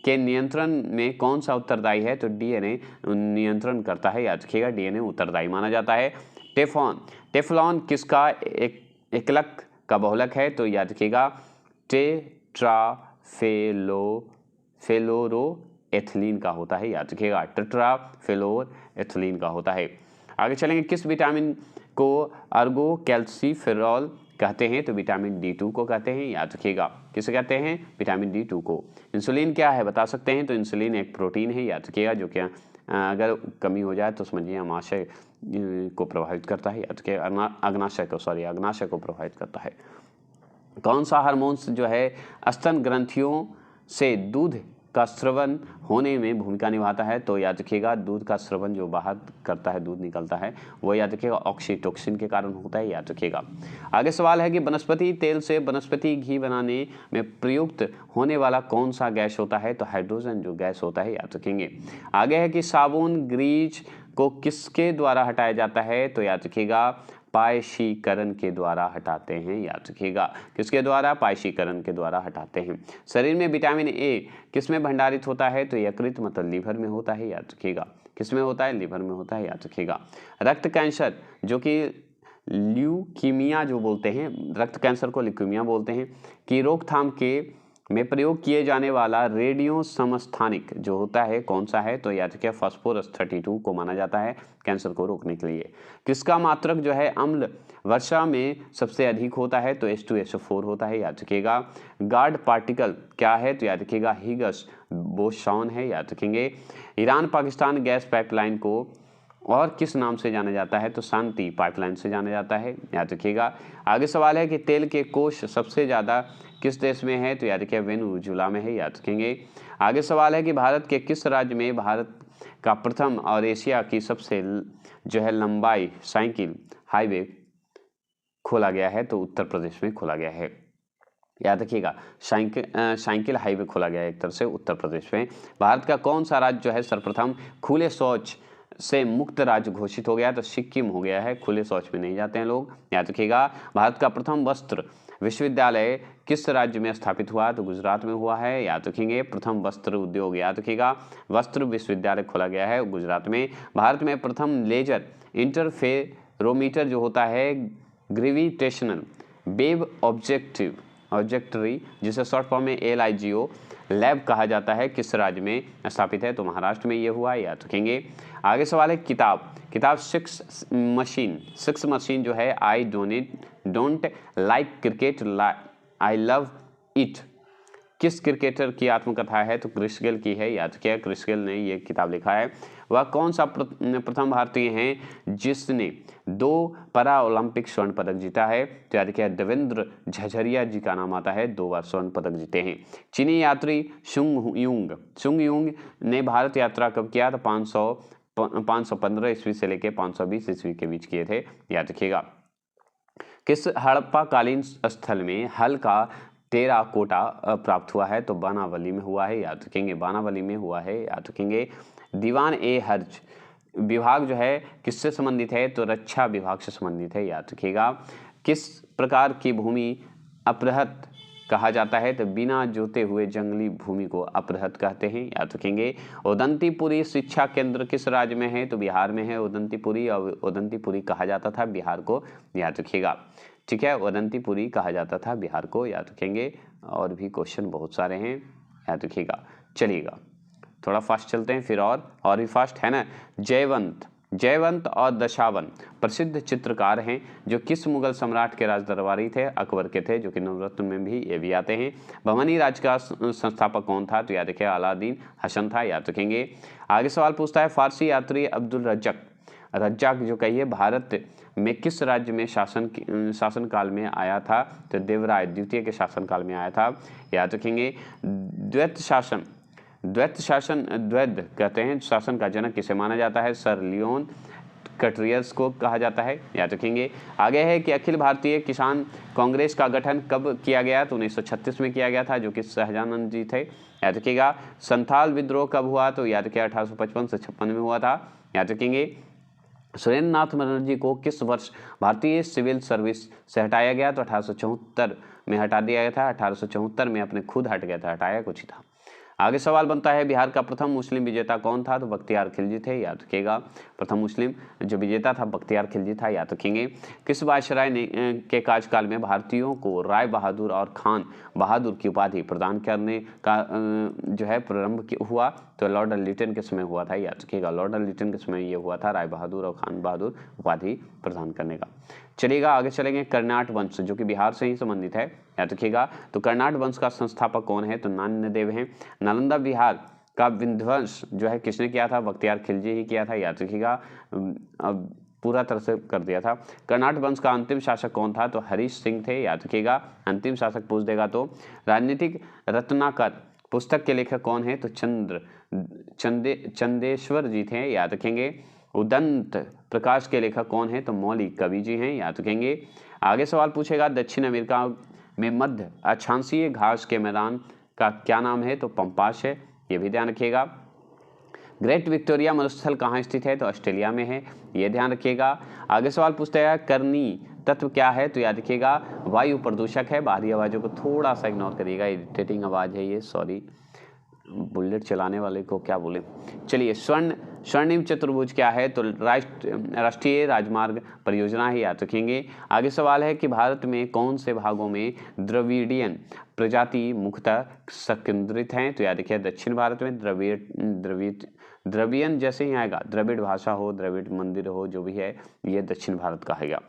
के नियंत्रण में कौन सा उत्तरदायी है? तो डीएनए नियंत्रण करता है, याद रखिएगा, डीएनए उत्तरदायी माना जाता है। टेफ्लॉन किसका एकलक का बहुलक है? तो याद रखिएगा टेट्राफेलोरोएथिलीन का होता है, याद रखिएगा, टेट्राफेलोरोएथिलीन का होता है। आगे चलेंगे, किस विटामिन को अर्गो कैल्सीफेरॉल कहते हैं? तो विटामिन D2 को कहते हैं, याद रखिएगा। किसे कहते हैं? विटामिन D2 को। इंसुलिन क्या है बता सकते हैं? तो इंसुलिन एक प्रोटीन है, याद रखिएगा, जो क्या अगर कमी हो जाए तो समझिए अमाशय को प्रभावित करता है, याद रखिएगा, अग्नाशय को प्रभावित करता है। कौन सा हार्मोन्स जो है स्तन ग्रंथियों से दूध का स्रवन होने में भूमिका निभाता है? तो याद रखिएगा दूध का स्रवन जो बाहर करता है, दूध निकलता है, वो याद रखिएगा ऑक्सीटोसिन के कारण होता है, याद रखिएगा। आगे सवाल है कि वनस्पति तेल से वनस्पति घी बनाने में प्रयुक्त होने वाला कौन सा गैस होता है? तो हाइड्रोजन जो गैस होता है, याद रखेंगे। आगे है कि साबुन ग्रीज को किसके द्वारा हटाया जाता है? तो याद रखिएगा पायशीकरण के द्वारा हटाते हैं, याद रखिएगा। किसके द्वारा? पायशीकरण के द्वारा हटाते हैं। शरीर में विटामिन ए किसमें भंडारित होता है? तो यकृत मतलब लीवर में होता है, याद रखिएगा। किसमें होता है? लीवर में होता है, याद रखिएगा। रक्त कैंसर जो कि ल्यूकीमिया जो बोलते हैं, रक्त कैंसर को ल्यूकीमिया बोलते हैं, की रोकथाम के में प्रयोग किए जाने वाला रेडियो समस्थानिक जो होता है कौन सा है? तो याद रखिए फास्फोरस 32 को माना जाता है कैंसर को रोकने के लिए। किसका मात्रक जो है अम्ल वर्षा में सबसे अधिक होता है? तो H2SO4 होता है, याद रखिएगा। गार्ड पार्टिकल क्या है? तो याद रखिएगा हिग्स बोसॉन है, याद रखेंगे। ईरान पाकिस्तान गैस पाइपलाइन को और किस नाम से जाना जाता है? तो शांति पाइपलाइन से जाना जाता है, याद रखिएगा। आगे सवाल है कि तेल के कोष सबसे ज़्यादा किस देश में है? तो याद रखिए वेनेजुएला में है, याद रखेंगे। आगे सवाल है कि भारत के किस राज्य में भारत का प्रथम और एशिया की सबसे जो है लंबाई साइकिल हाईवे खोला गया है? तो उत्तर प्रदेश में खोला गया है, याद रखिएगा। साइकिल हाईवे खोला गया है एक तरह से उत्तर प्रदेश में। भारत का कौन सा राज्य जो है सर्वप्रथम खुले शौच से मुक्त राज्य घोषित हो गया? तो सिक्किम हो गया है, खुले शौच में नहीं जाते हैं लोग, याद रखिएगा। भारत का प्रथम वस्त्र विश्वविद्यालय किस राज्य में स्थापित हुआ? तो गुजरात में हुआ है, याद रखेंगे। प्रथम वस्त्र उद्योग, याद रखिएगा, वस्त्र विश्वविद्यालय खोला गया है गुजरात में। भारत में प्रथम लेजर इंटरफेरोमीटर जो होता है ग्रेविटेशनल वेव ऑब्जेक्टरी जिसे शॉर्ट फॉर्म में LIGO लैब कहा जाता है, किस राज्य में स्थापित है? तो महाराष्ट्र में ये हुआ, याद रखेंगे। आगे सवाल है किताब सिक्स मशीन जो है I don't like cricket I love it किस क्रिकेटर की आत्मकथा है? तो क्रिस गेल की है, याद रखिए। क्रिस गेल ने ये किताब लिखा है। वह कौन सा प्रथम भारतीय हैं जिसने 2 पैरा ओलंपिक स्वर्ण पदक जीता है? तो याद रखिए देवेंद्र झझरिया जी का नाम आता है, 2 बार स्वर्ण पदक जीते हैं। चीनी यात्री सुंग युंग ने भारत यात्रा कब किया? तो 515 ईस्वी से लेकर 520 ईस्वी के बीच किए थे, याद रखिएगा। किस हड़प्पा कालीन स्थल में हल का टेराकोटा प्राप्त हुआ है? तो बानावली में हुआ है, याद रखेंगे। बानावली में हुआ है, याद रखेंगे। दीवान ए हर्ज विभाग जो है किससे संबंधित है? तो रक्षा विभाग से संबंधित है, याद रखिएगा। किस प्रकार की भूमि अपृहत कहा जाता है? तो बिना जोते हुए जंगली भूमि को अपृहत कहते हैं, याद रखेंगे। उदंतीपुरी शिक्षा केंद्र किस राज्य में है? तो बिहार में है उदंतीपुरी, और उदंतीपुरी कहा जाता था बिहार को, याद रखिएगा। ठीक है, उदंतीपुरी कहा जाता था बिहार को, याद रखेंगे। और भी क्वेश्चन बहुत सारे हैं, याद रखिएगा। चलिएगा थोड़ा फास्ट चलते हैं फिर और भी फास्ट है ना। जयवंत और दशावन प्रसिद्ध चित्रकार हैं जो किस मुगल सम्राट के राज दरबारी थे? अकबर के थे, जो कि नवरत्न में भी ये भी आते हैं। बहमनी राज्य का संस्थापक कौन था? तो याद रखिए अलादीन हसन था, याद रखेंगे। आगे सवाल पूछता है फारसी यात्री अब्दुल रज्जाक जो कहिए भारत में किस राज्य में शासन काल में आया था? तो देवराय द्वितीय के शासन काल में आया था, याद रखेंगे। द्वैत कहते हैं शासन का जनक किसे माना जाता है? सर लियोन कटरियर्स को कहा जाता है, याद रखेंगे। आगे है कि अखिल भारतीय किसान कांग्रेस का गठन कब किया गया? तो 1936 में किया गया था, जो कि सहजानंद जी थे, याद रखिएगा। संथाल विद्रोह कब हुआ? तो याद रखिए 1855 से 56 में हुआ था, याद रखेंगे। सुरेंद्र नाथ बनर्जी को किस वर्ष भारतीय सिविल सर्विस से हटाया गया? तो 1874 में हटा दिया गया था। 1874 में अपने खुद हट गया था, हटाया कुछ ही था। आगे सवाल बनता है बिहार का प्रथम मुस्लिम विजेता कौन था? तो बख्तियार खिलजी थे, याद रखिएगा। प्रथम मुस्लिम जो विजेता था बख्तियार खिलजी था, याद रखेंगे। किस वायसराय ने के कार्यकाल में भारतीयों को राय बहादुर और खान बहादुर की उपाधि प्रदान करने का जो है प्रारंभ हुआ? तो लॉर्ड लिटन के समय हुआ था, याद रखिएगा। लॉर्ड लिटन के समय ये हुआ था राय बहादुर और खान बहादुर उपाधि प्रदान करने का। चलिएगा आगे चलेंगे। कर्नाट वंश जो कि बिहार से ही संबंधित है, याद रखिएगा। तो कर्नाट वंश का संस्थापक कौन है? तो नान्यदेव हैं। नालंदा बिहार का विध्वंस जो है किसने किया था? बख्तियार खिलजी ही किया था, याद रखिएगा। पूरा तरह से कर दिया था। कर्नाट वंश का अंतिम शासक कौन था? तो हरीश सिंह थे, याद रखिएगा। अंतिम शासक पूछ देगा तो। राजनीतिक रत्नाकर पुस्तक के लेखक कौन है? तो चंदेश्वर जी थे, याद रखेंगे। उदंत प्रकाश के लेखक कौन है? तो मौलिक कवि जी हैं, याद रखेंगे। आगे सवाल पूछेगा दक्षिण अमेरिका में मध्य अक्षांशीय घास के मैदान का क्या नाम है? तो पंपास है, ये भी ध्यान रखिएगा। ग्रेट विक्टोरिया मरुस्थल कहाँ स्थित है? तो ऑस्ट्रेलिया में है, ये ध्यान रखिएगा। आगे सवाल पूछता है करनीय तत्व क्या है? तो याद रखिएगा वायु प्रदूषक है। बाहरी आवाज़ों को थोड़ा सा इग्नोर करिएगा, इरिटेटिंग आवाज़ है ये, सॉरी। बुलेट चलाने वाले को क्या बोले। चलिए, स्वर्णिम चतुर्भुज क्या है? तो राष्ट्रीय राजमार्ग परियोजना ही, याद रखेंगे। आगे सवाल है कि भारत में कौन से भागों में द्रविडियन प्रजाति मुख्यतः संकेंद्रित हैं? तो याद रखिए दक्षिण भारत में द्रविडियन जैसे ही आएगा, द्रविड़ भाषा हो, द्रविड़ मंदिर हो, जो भी है, ये दक्षिण भारत का आएगा।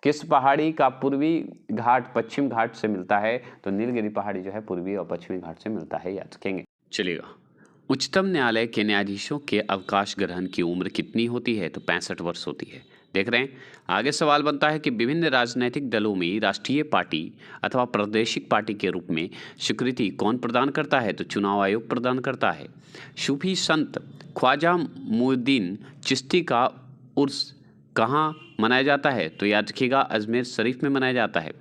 किस पहाड़ी का पूर्वी घाट पश्चिम घाट से मिलता है? तो नीलगिरी पहाड़ी जो है पूर्वी और पश्चिमी घाट से मिलता है, याद रखेंगे। चलिएगा, उच्चतम न्यायालय के न्यायाधीशों के अवकाश ग्रहण की उम्र कितनी होती है? तो 65 वर्ष होती है। देख रहे हैं। आगे सवाल बनता है कि विभिन्न राजनीतिक दलों में राष्ट्रीय पार्टी अथवा प्रादेशिक पार्टी के रूप में स्वीकृति कौन प्रदान करता है? तो चुनाव आयोग प्रदान करता है। सूफी संत ख्वाजा मुइनुद्दीन चिश्ती का उर्स कहाँ मनाया जाता है? तो याद रखिएगा अजमेर शरीफ में मनाया जाता है,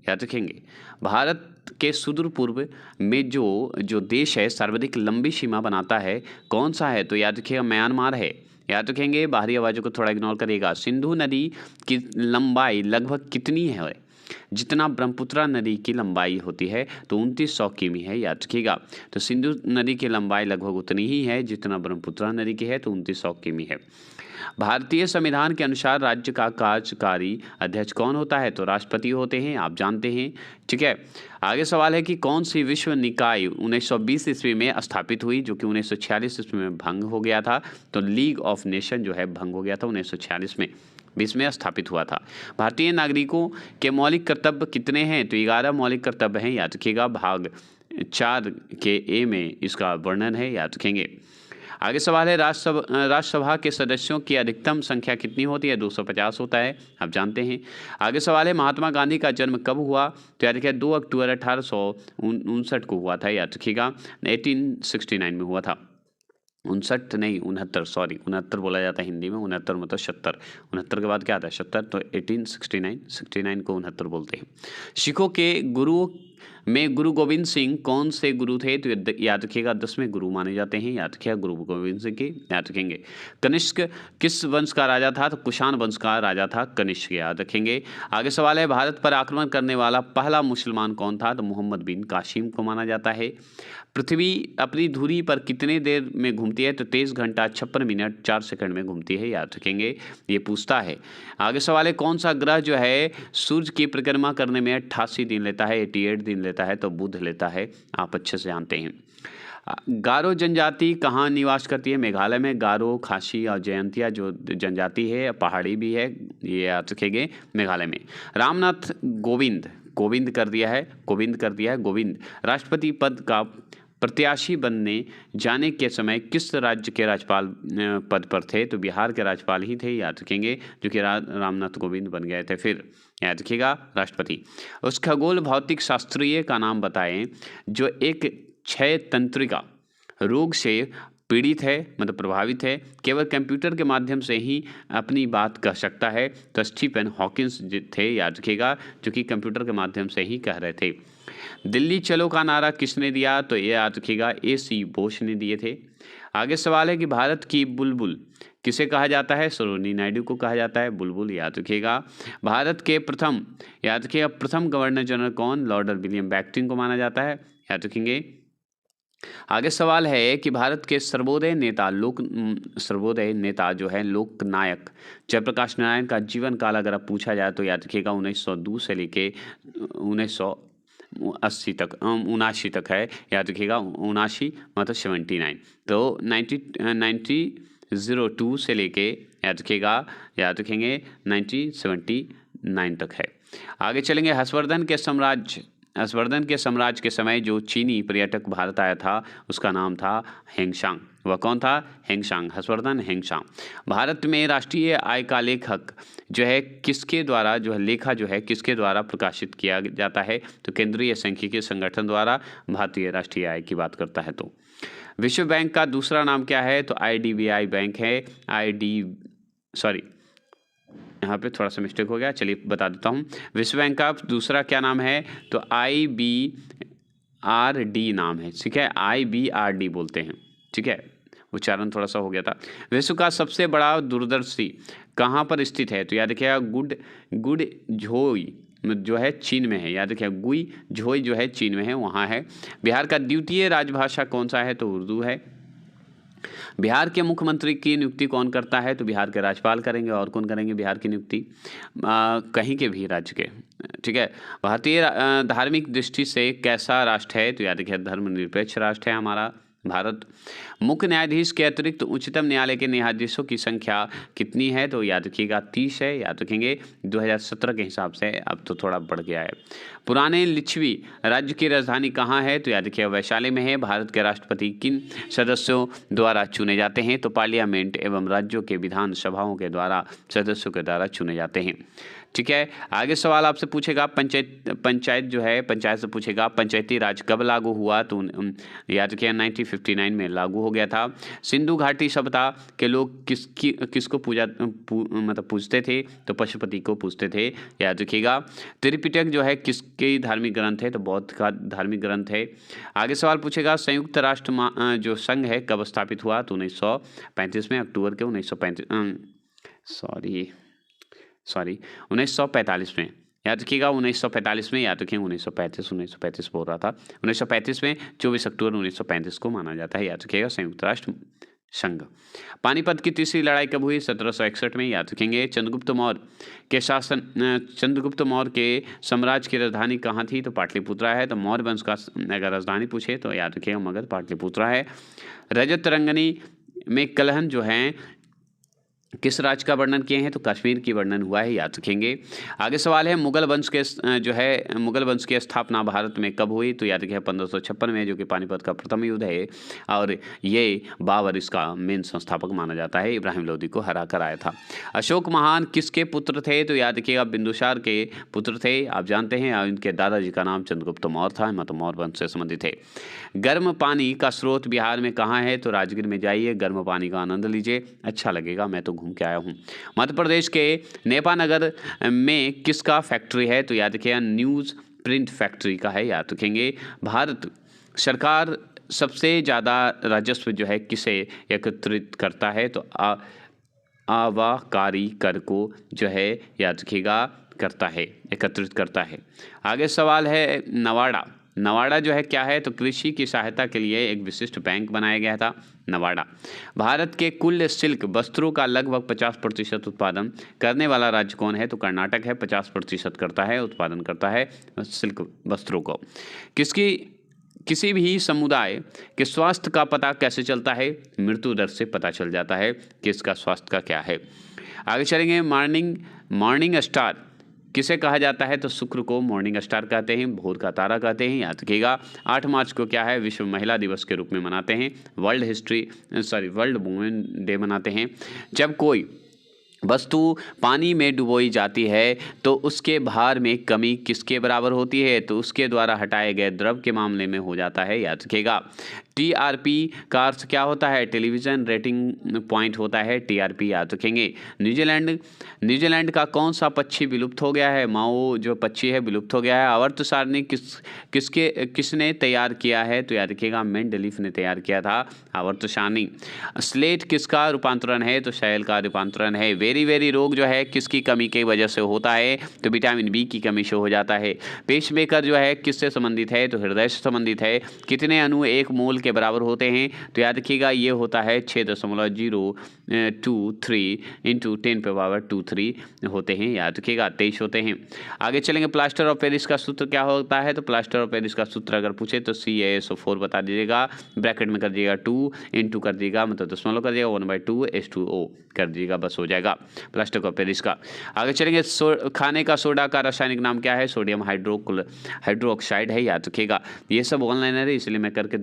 याद रखेंगे। भारत के सुदूर पूर्व में जो देश है सर्वाधिक लंबी सीमा बनाता है, कौन सा है? तो याद रखिएगा म्यांमार है, याद रखेंगे। बाहरी आवाज़ों को थोड़ा इग्नोर करिएगा। सिंधु नदी की लंबाई लगभग कितनी है? जितना ब्रह्मपुत्र नदी की लंबाई होती है तो 2900 किमी है, याद रखिएगा। तो सिंधु नदी की लंबाई लगभग उतनी ही है जितना ब्रह्मपुत्र नदी की है, तो 2900 किमी है। भारतीय संविधान के अनुसार राज्य का कार्यकारी अध्यक्ष कौन होता है? तो राष्ट्रपति होते हैं, आप जानते हैं, ठीक है। आगे सवाल है कि कौन सी विश्व निकाय 1920 ईस्वी में स्थापित हुई, जो कि 1946 ईस्वी में भंग हो गया था? तो लीग ऑफ नेशन जो है भंग हो गया था 1946 में, 20 में स्थापित हुआ था। भारतीय नागरिकों के मौलिक कर्तव्य कितने हैं? तो 11 मौलिक कर्तव्य हैं, याद रखिएगा। भाग 4 के ए में इसका वर्णन है, याद रखेंगे। आगे सवाल है राज्यसभा के सदस्यों की अधिकतम संख्या कितनी होती है? 250 होता है, आप जानते हैं। आगे सवाल है महात्मा गांधी का जन्म कब हुआ? तो याद रखिए 2 अक्टूबर 1859 को हुआ था, याद रखिएगा। 1869 में हुआ था। 59 नहीं 69, सॉरी 69 बोला जाता है हिंदी में, 69 मतलब 70, 69 के बाद क्या आता है 70, तो 1869 को 69 बोलते हैं। सिखों के गुरु में गुरु गोविंद सिंह कौन से गुरु थे? तो याद रखिएगा 10वें गुरु माने जाते हैं, याद रखिएगा गुरु गोविंद सिंह की, याद रखेंगे। कनिष्क किस वंश का राजा था? तो कुषाण वंश का राजा था कनिष्क, याद रखेंगे। आगे सवाल है भारत पर आक्रमण करने वाला पहला मुसलमान कौन था? तो मोहम्मद बिन कासिम को माना जाता है। पृथ्वी अपनी धुरी पर कितने देर में घूमती है? तो 23 घंटा 56 मिनट 4 सेकंड में घूमती है, याद रखेंगे, ये पूछता है। आगे सवाल है कौन सा ग्रह जो है सूर्य की परिक्रमा करने में 88 दिन लेता है, 88 दिन लेता है? तो बुध लेता है, आप अच्छे से जानते हैं। गारो जनजाति कहाँ निवास करती है? मेघालय में। गारो, खासी और जयंतिया जो जनजाति है, पहाड़ी भी है, ये याद रखेंगे, मेघालय में। रामनाथ गोविंद कर दिया है, गोविंद राष्ट्रपति पद का प्रत्याशी बनने जाने के समय किस राज्य के राज्यपाल पद पर थे? तो बिहार के राज्यपाल ही थे, याद रखेंगे, जो कि रामनाथ कोविंद बन गए थे, फिर याद रखिएगा राष्ट्रपति। उस खगोल भौतिक शास्त्रीय का नाम बताएं जो एक क्षय तंत्रिका रोग से पीड़ित है, मतलब प्रभावित है, केवल कंप्यूटर के माध्यम से ही अपनी बात कह सकता है। तो स्टीफन हॉकिंस थे, याद रखिएगा, जो कि कंप्यूटर के माध्यम से ही कह रहे थे। दिल्ली चलो का नारा किसने दिया? तो ये याद रखिएगा AC बोस ने दिए थे। आगे सवाल है कि भारत की बुलबुल किसे कहा जाता है? सरोजिनी नायडू को कहा जाता है बुलबुल, याद रखिएगा। भारत के प्रथम गवर्नर जनरल कौन? लॉर्ड विलियम बेंटिंक को माना जाता है, याद रखेंगे। आगे सवाल है कि भारत के सर्वोदय नेता जो है लोकनायक जयप्रकाश नारायण का जीवन काल अगर आप पूछा जाए तो याद रखिएगा 1902 से लेके 1980 तक 79 तक है, याद रखिएगा। 79 मतलब 79, तो 1902 से लेके याद रखेंगे 1979 तक है। आगे चलेंगे। हर्षवर्धन के साम्राज्य के समय जो चीनी पर्यटक भारत आया था उसका नाम था हेंगशांग, वह कौन था? हेंगशांग, हर्षवर्धन हेंगशांग। भारत में राष्ट्रीय आय का लेखक जो है किसके द्वारा, जो है लेखा जो है किसके द्वारा प्रकाशित किया जाता है? तो केंद्रीय सांख्यिकी संगठन द्वारा भारतीय राष्ट्रीय आय की बात करता है। तो विश्व बैंक का दूसरा नाम क्या है? तो IDBI बैंक है। यहाँ पे थोड़ा सा मिस्टेक हो गया, चलिए बता देता हूँ। विश्व बैंक का दूसरा क्या नाम है? तो IBRD नाम है, ठीक है, IBRD बोलते हैं, ठीक है, उच्चारण थोड़ा सा हो गया था। विश्व का सबसे बड़ा दूरदर्शी कहाँ पर स्थित है? तो याद रखिएगा गुड़झोई जो है चीन में है, याद रखिएगा गुइझोई जो है चीन में है, वहाँ है। बिहार का द्वितीय राजभाषा कौन सा है? तो उर्दू है। बिहार के मुख्यमंत्री की नियुक्ति कौन करता है? तो बिहार के राज्यपाल करेंगे। और कौन करेंगे बिहार की नियुक्ति? कहीं के भी राज्य के, ठीक है। भारतीय धार्मिक दृष्टि से कैसा राष्ट्र है? तो याद रखिए धर्मनिरपेक्ष राष्ट्र है हमारा भारत। मुख्य न्यायाधीश के अतिरिक्त उच्चतम न्यायालय के न्यायाधीशों की संख्या कितनी है? तो याद रखिएगा 30 है, याद रखेंगे 2017 के हिसाब से, अब तो थोड़ा बढ़ गया है। पुराने लिच्छवी राज्य की राजधानी कहाँ है? तो याद रखिएगा वैशाली में है। भारत के राष्ट्रपति किन सदस्यों द्वारा चुने जाते हैं? तो पार्लियामेंट एवं राज्यों के विधान सभाओं के द्वारा सदस्यों के द्वारा चुने जाते हैं, ठीक है। आगे सवाल आपसे पूछेगा पंचायत जो है, पंचायत से पूछेगा पंचायती राज कब लागू हुआ? तो याद रखिए 1959 में लागू हो गया था। सिंधु घाटी सभ्यता के लोग किसको मतलब पूजते थे? तो पशुपति को पूजते थे, याद रखिएगा। त्रिपिटक जो है किसके धार्मिक ग्रंथ है? तो बौद्ध का धार्मिक ग्रंथ है। आगे सवाल पूछेगा संयुक्त राष्ट्र जो संघ है कब स्थापित हुआ? तो 1935 में, अक्टूबर के 1945 में, याद रखिएगा 1945 में, याद रखिएगा 1935 बोल रहा था, 1935 में 24 अक्टूबर 1935 को माना जाता है, याद रखिएगा संयुक्त राष्ट्र संघ। पानीपत की तीसरी लड़ाई कब हुई? 1761 में, याद रखेंगे। चंद्रगुप्त मौर्य के साम्राज्य की राजधानी कहाँ थी? तो पाटलिपुत्रा है। तो मौर्य वंश का अगर राजधानी पूछे तो याद रखिएगा मगध, पाटलिपुत्रा है। रजत रंगनी में कलहन जो है किस राज्य का वर्णन किए हैं? तो कश्मीर की वर्णन हुआ है, याद रखेंगे। आगे सवाल है मुगल वंश की स्थापना भारत में कब हुई? तो याद रखिए 1556 में, जो कि पानीपत का प्रथम युद्ध है, और ये बाबर इसका मेन संस्थापक माना जाता है, इब्राहिम लोदी को हरा कर आया था। अशोक महान किसके पुत्र थे? तो याद रखिएगा बिंदुसार के पुत्र थे, आप जानते हैं, और इनके दादाजी का नाम चंद्रगुप्त मौर्य था, मतलब मौर्य वंश से संबंधित है। गर्म पानी का स्रोत बिहार में कहाँ है? तो राजगीर में जाइए, गर्म पानी का आनंद लीजिए, अच्छा लगेगा, मैं तो घूम के आया हूँ। मध्य प्रदेश के नेपानगर में किसका फैक्ट्री है? तो याद रखिएगा न्यूज़ प्रिंट फैक्ट्री का है, याद रखेंगे। भारत सरकार सबसे ज़्यादा राजस्व जो है किसे एकत्रित करता है? तो आबकारी कर को जो है याद रखिएगा एकत्रित करता है। आगे सवाल है नवाड़ा जो है क्या है? तो कृषि की सहायता के लिए एक विशिष्ट बैंक बनाया गया था, नवाड़ा। भारत के कुल सिल्क वस्त्रों का लगभग 50% उत्पादन करने वाला राज्य कौन है? तो कर्नाटक है, 50% करता है, उत्पादन करता है सिल्क वस्त्रों को। किसी भी समुदाय के स्वास्थ्य का पता कैसे चलता है? मृत्यु दर से पता चल जाता है कि इसका स्वास्थ्य का क्या है। आगे चलेंगे, मॉर्निंग स्टार किसे कहा जाता है? तो शुक्र को मॉर्निंग स्टार कहते हैं, भोर का तारा कहते हैं, याद रखिएगा। 8 मार्च को क्या है? विश्व महिला दिवस के रूप में मनाते हैं, वर्ल्ड वुमेन डे मनाते हैं। जब कोई वस्तु पानी में डुबोई जाती है तो उसके भार में कमी किसके बराबर होती है? तो उसके द्वारा हटाए गए द्रव के मामले में हो जाता है, याद रखिएगा। TRP का अर्थ क्या होता है? टेलीविज़न रेटिंग पॉइंट होता है TRP, याद रखेंगे। न्यूजीलैंड का कौन सा पक्षी विलुप्त हो गया है? माओ जो पक्षी है विलुप्त हो गया है। आवर्त सारणी किसने तैयार किया है? तो याद रखिएगा मेंडलीफ ने तैयार किया था आवर्त सारणी। स्लेट किसका रूपांतरण है? तो शैल का रूपांतरण है। वेरी रोग जो है किसकी कमी की वजह से होता है? तो विटामिन B की कमी से हो जाता है। पेसमेकर जो है किससे संबंधित है? तो हृदय से संबंधित है। कितने अणु एक मोल के बराबर होते हैं? तो याद रखिएगा ये होता है 6.023 इंटू 10⁻²3 होते हैं, याद रखिएगा 23 होते हैं। आगे चलेंगे, प्लास्टर ऑफ पेरिस का सूत्र क्या होता है? तो प्लास्टर ऑफ पेरिस का सूत्र अगर पूछे तो CaSO4 बता दीजिएगा, ब्रैकेट में कर दीजिएगा 2 इंटू कर दीजिएगा, मतलब दशमलव कर दीजिएगा 1/2 H2O कर दीजिएगा, बस हो जाएगा प्लास्टर ऑफ पेरिस का। आगे चलेंगे, खाने का सोडा का रासायनिक नाम क्या है? सोडियम हाइड्रोक्साइड है, याद रखिएगा। ये सब ऑनलाइन है इसलिए मैं करके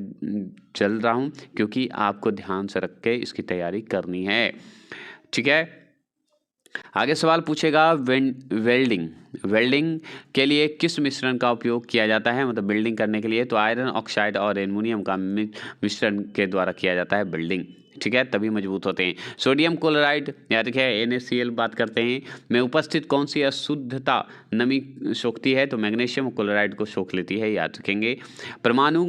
चल रहा हूँ, क्योंकि आपको ध्यान से रख के इसकी तैयारी करनी है। ठीक है, आगे सवाल पूछेगा वेल्डिंग वेल्डिंग के लिए किस मिश्रण का उपयोग किया जाता है, मतलब बिल्डिंग करने के लिए, तो आयरन ऑक्साइड और एल्युमिनियम का मिश्रण के द्वारा किया जाता है बिल्डिंग। ठीक है, तभी मजबूत होते हैं। सोडियम क्लोराइड याद रखिए NaCl बात करते हैं, में उपस्थित कौन सी अशुद्धता नमी सोखती है, तो मैग्नीशियम क्लोराइड को सोख लेती है, याद रखेंगे। परमाणु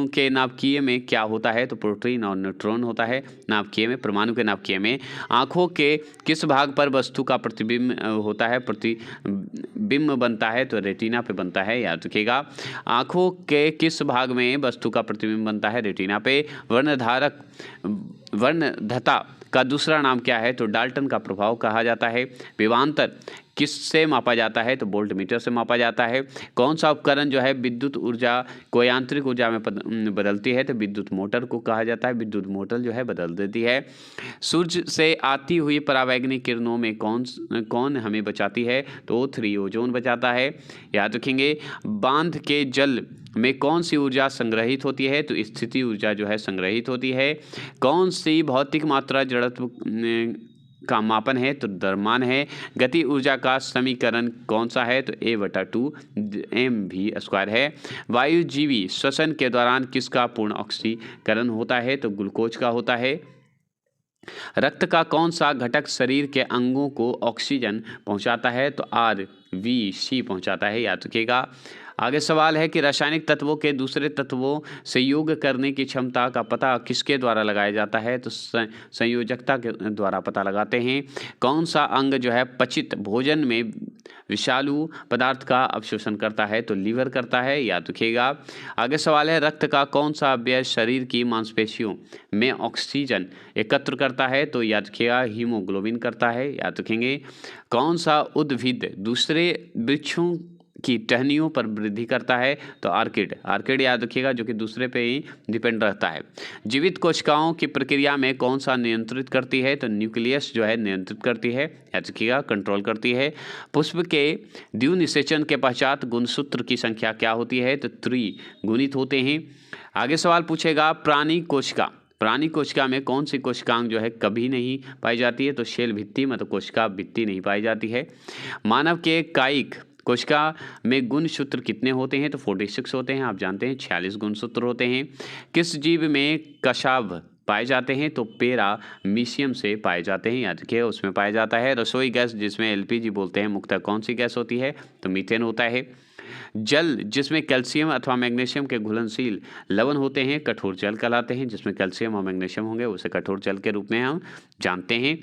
के नाभिकीय में क्या होता है, तो प्रोटॉन और न्यूट्रॉन होता है नाभिकीय में। परमाणु के नाभिकीय में आँखों के किस भाग पर वस्तु का प्रतिबिंब होता है, प्रतिबिंब बनता है, तो रेटिना पे बनता है, याद रखिएगा। आँखों के किस भाग में वस्तु का प्रतिबिंब बनता है, रेटिना पे। वर्णधता का दूसरा नाम क्या है, तो डाल्टन का प्रभाव कहा जाता है। विभवांतर किससे मापा जाता है, तो वोल्टमीटर से मापा जाता है। कौन सा उपकरण जो है विद्युत ऊर्जा को यांत्रिक ऊर्जा में बदलती है, तो विद्युत मोटर को कहा जाता है। विद्युत मोटर जो है बदल देती है। सूर्य से आती हुई परावैंगनिक किरणों में कौन हमें बचाती है, तो O3 ओजोन बचाता है, याद रखेंगे। बांध के जल में कौन सी ऊर्जा संग्रहित होती है, तो स्थिति ऊर्जा जो है संग्रहित होती है। कौन सी भौतिक मात्रा जड़त्व का मापन है, तो द्रव्यमान है। गति ऊर्जा का समीकरण कौन सा है, तो A/2 mv² है। वायुजीवी श्वसन के दौरान किसका पूर्ण ऑक्सीकरण होता है, तो ग्लूकोज का होता है। रक्त का कौन सा घटक शरीर के अंगों को ऑक्सीजन पहुंचाता है, तो RBC पहुंचाता है, याद रखिएगा। आगे सवाल है कि रासायनिक तत्वों के दूसरे तत्वों से योग करने की क्षमता का पता किसके द्वारा लगाया जाता है, तो संयोजकता के द्वारा पता लगाते हैं। कौन सा अंग जो है पचित भोजन में विषालु पदार्थ का अवशोषण करता है, तो लीवर करता है, याद रखिएगा। आगे सवाल है रक्त का कौन सा अवयव शरीर की मांसपेशियों में ऑक्सीजन एकत्र करता है, तो याद रखिएगा हीमोग्लोबिन करता है, याद रखेंगे। कौन सा उद्भिद दूसरे वृक्षों की टहनियों पर वृद्धि करता है, तो आर्किड याद रखिएगा, जो कि दूसरे पे ही डिपेंड रहता है। जीवित कोशिकाओं की प्रक्रिया में कौन सा नियंत्रित करती है, तो न्यूक्लियस जो है नियंत्रित करती है, याद रखिएगा, कंट्रोल करती है। पुष्प के द्विनिषेचन के पश्चात गुणसूत्र की संख्या क्या होती है, तो त्रिगुणित होते हैं। आगे सवाल पूछेगा प्राणी कोशिका में कौन सी कोशिकांग जो है कभी नहीं पाई जाती है, तो शेल भित्ति मतलब कोशिका भित्ति नहीं पाई जाती है। मानव के कायिक कोशिका में गुणसूत्र कितने होते हैं, तो 46 होते हैं, आप जानते हैं 46 गुणसूत्र होते हैं। किस जीव में कशाभ पाए जाते हैं, तो पैरामीशियम से पाए जाते हैं, याद रखिए उसमें पाया जाता है। रसोई गैस जिसमें LPG बोलते हैं मुख्यतः कौन सी गैस होती है, तो मीथेन होता है। जल जिसमें कैल्शियम अथवा मैग्नीशियम के घुलनशील लवण होते हैं कठोर जल कहलाते हैं। जिसमें कैल्शियम और मैग्नीशियम होंगे उसे कठोर जल के रूप में हम जानते हैं,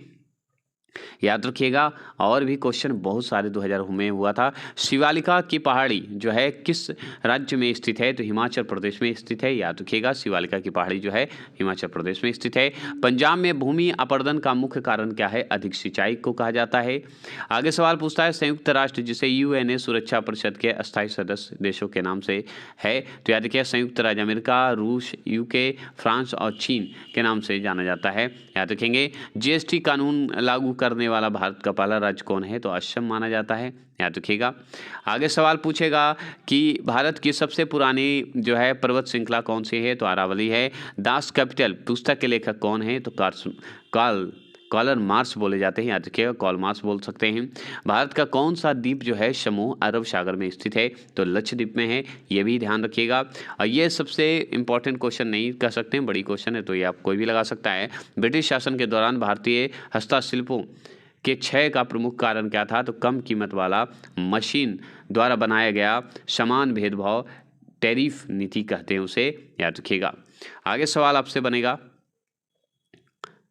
याद रखिएगा। और भी क्वेश्चन बहुत सारे 2000 में हुआ था। शिवालिका की पहाड़ी जो है किस राज्य में स्थित है, तो हिमाचल प्रदेश में स्थित है, याद रखिएगा। शिवालिका की पहाड़ी जो है हिमाचल प्रदेश में स्थित है। पंजाब में भूमि अपरदन का मुख्य कारण क्या है, अधिक सिंचाई को कहा जाता है। आगे सवाल पूछता है संयुक्त राष्ट्र जिसे UN सुरक्षा परिषद के अस्थायी सदस्य देशों के नाम से है, तो याद रखिए संयुक्त राज्य अमेरिका, रूस, UK, फ्रांस और चीन के नाम से जाना जाता है, याद रखेंगे। GST कानून लागू करने वाला भारत का पहला राज्य कौन है, तो असम माना जाता है, याद रखिएगा। आगे सवाल पूछेगा कि भारत की सबसे पुरानी जो है पर्वत श्रृंखला कौन सी है, तो अरावली है। दास कैपिटल पुस्तक के लेखक कौन है, तो कॉलर मार्स बोले जाते हैं, याद रखिएगा कॉल मार्स बोल सकते हैं। भारत का कौन सा द्वीप जो है समूह अरब सागर में स्थित है, तो लक्षद्वीप में है, ये भी ध्यान रखिएगा। और ये सबसे इंपॉर्टेंट क्वेश्चन नहीं कह सकते हैं, बड़ी क्वेश्चन है तो ये आप कोई भी लगा सकता है। ब्रिटिश शासन के दौरान भारतीय हस्तशिल्पों के क्षय का प्रमुख कारण क्या था, तो कम कीमत वाला मशीन द्वारा बनाया गया समान भेदभाव टैरिफ नीति कहते हैं उसे, याद रखिएगा। आगे सवाल आपसे बनेगा,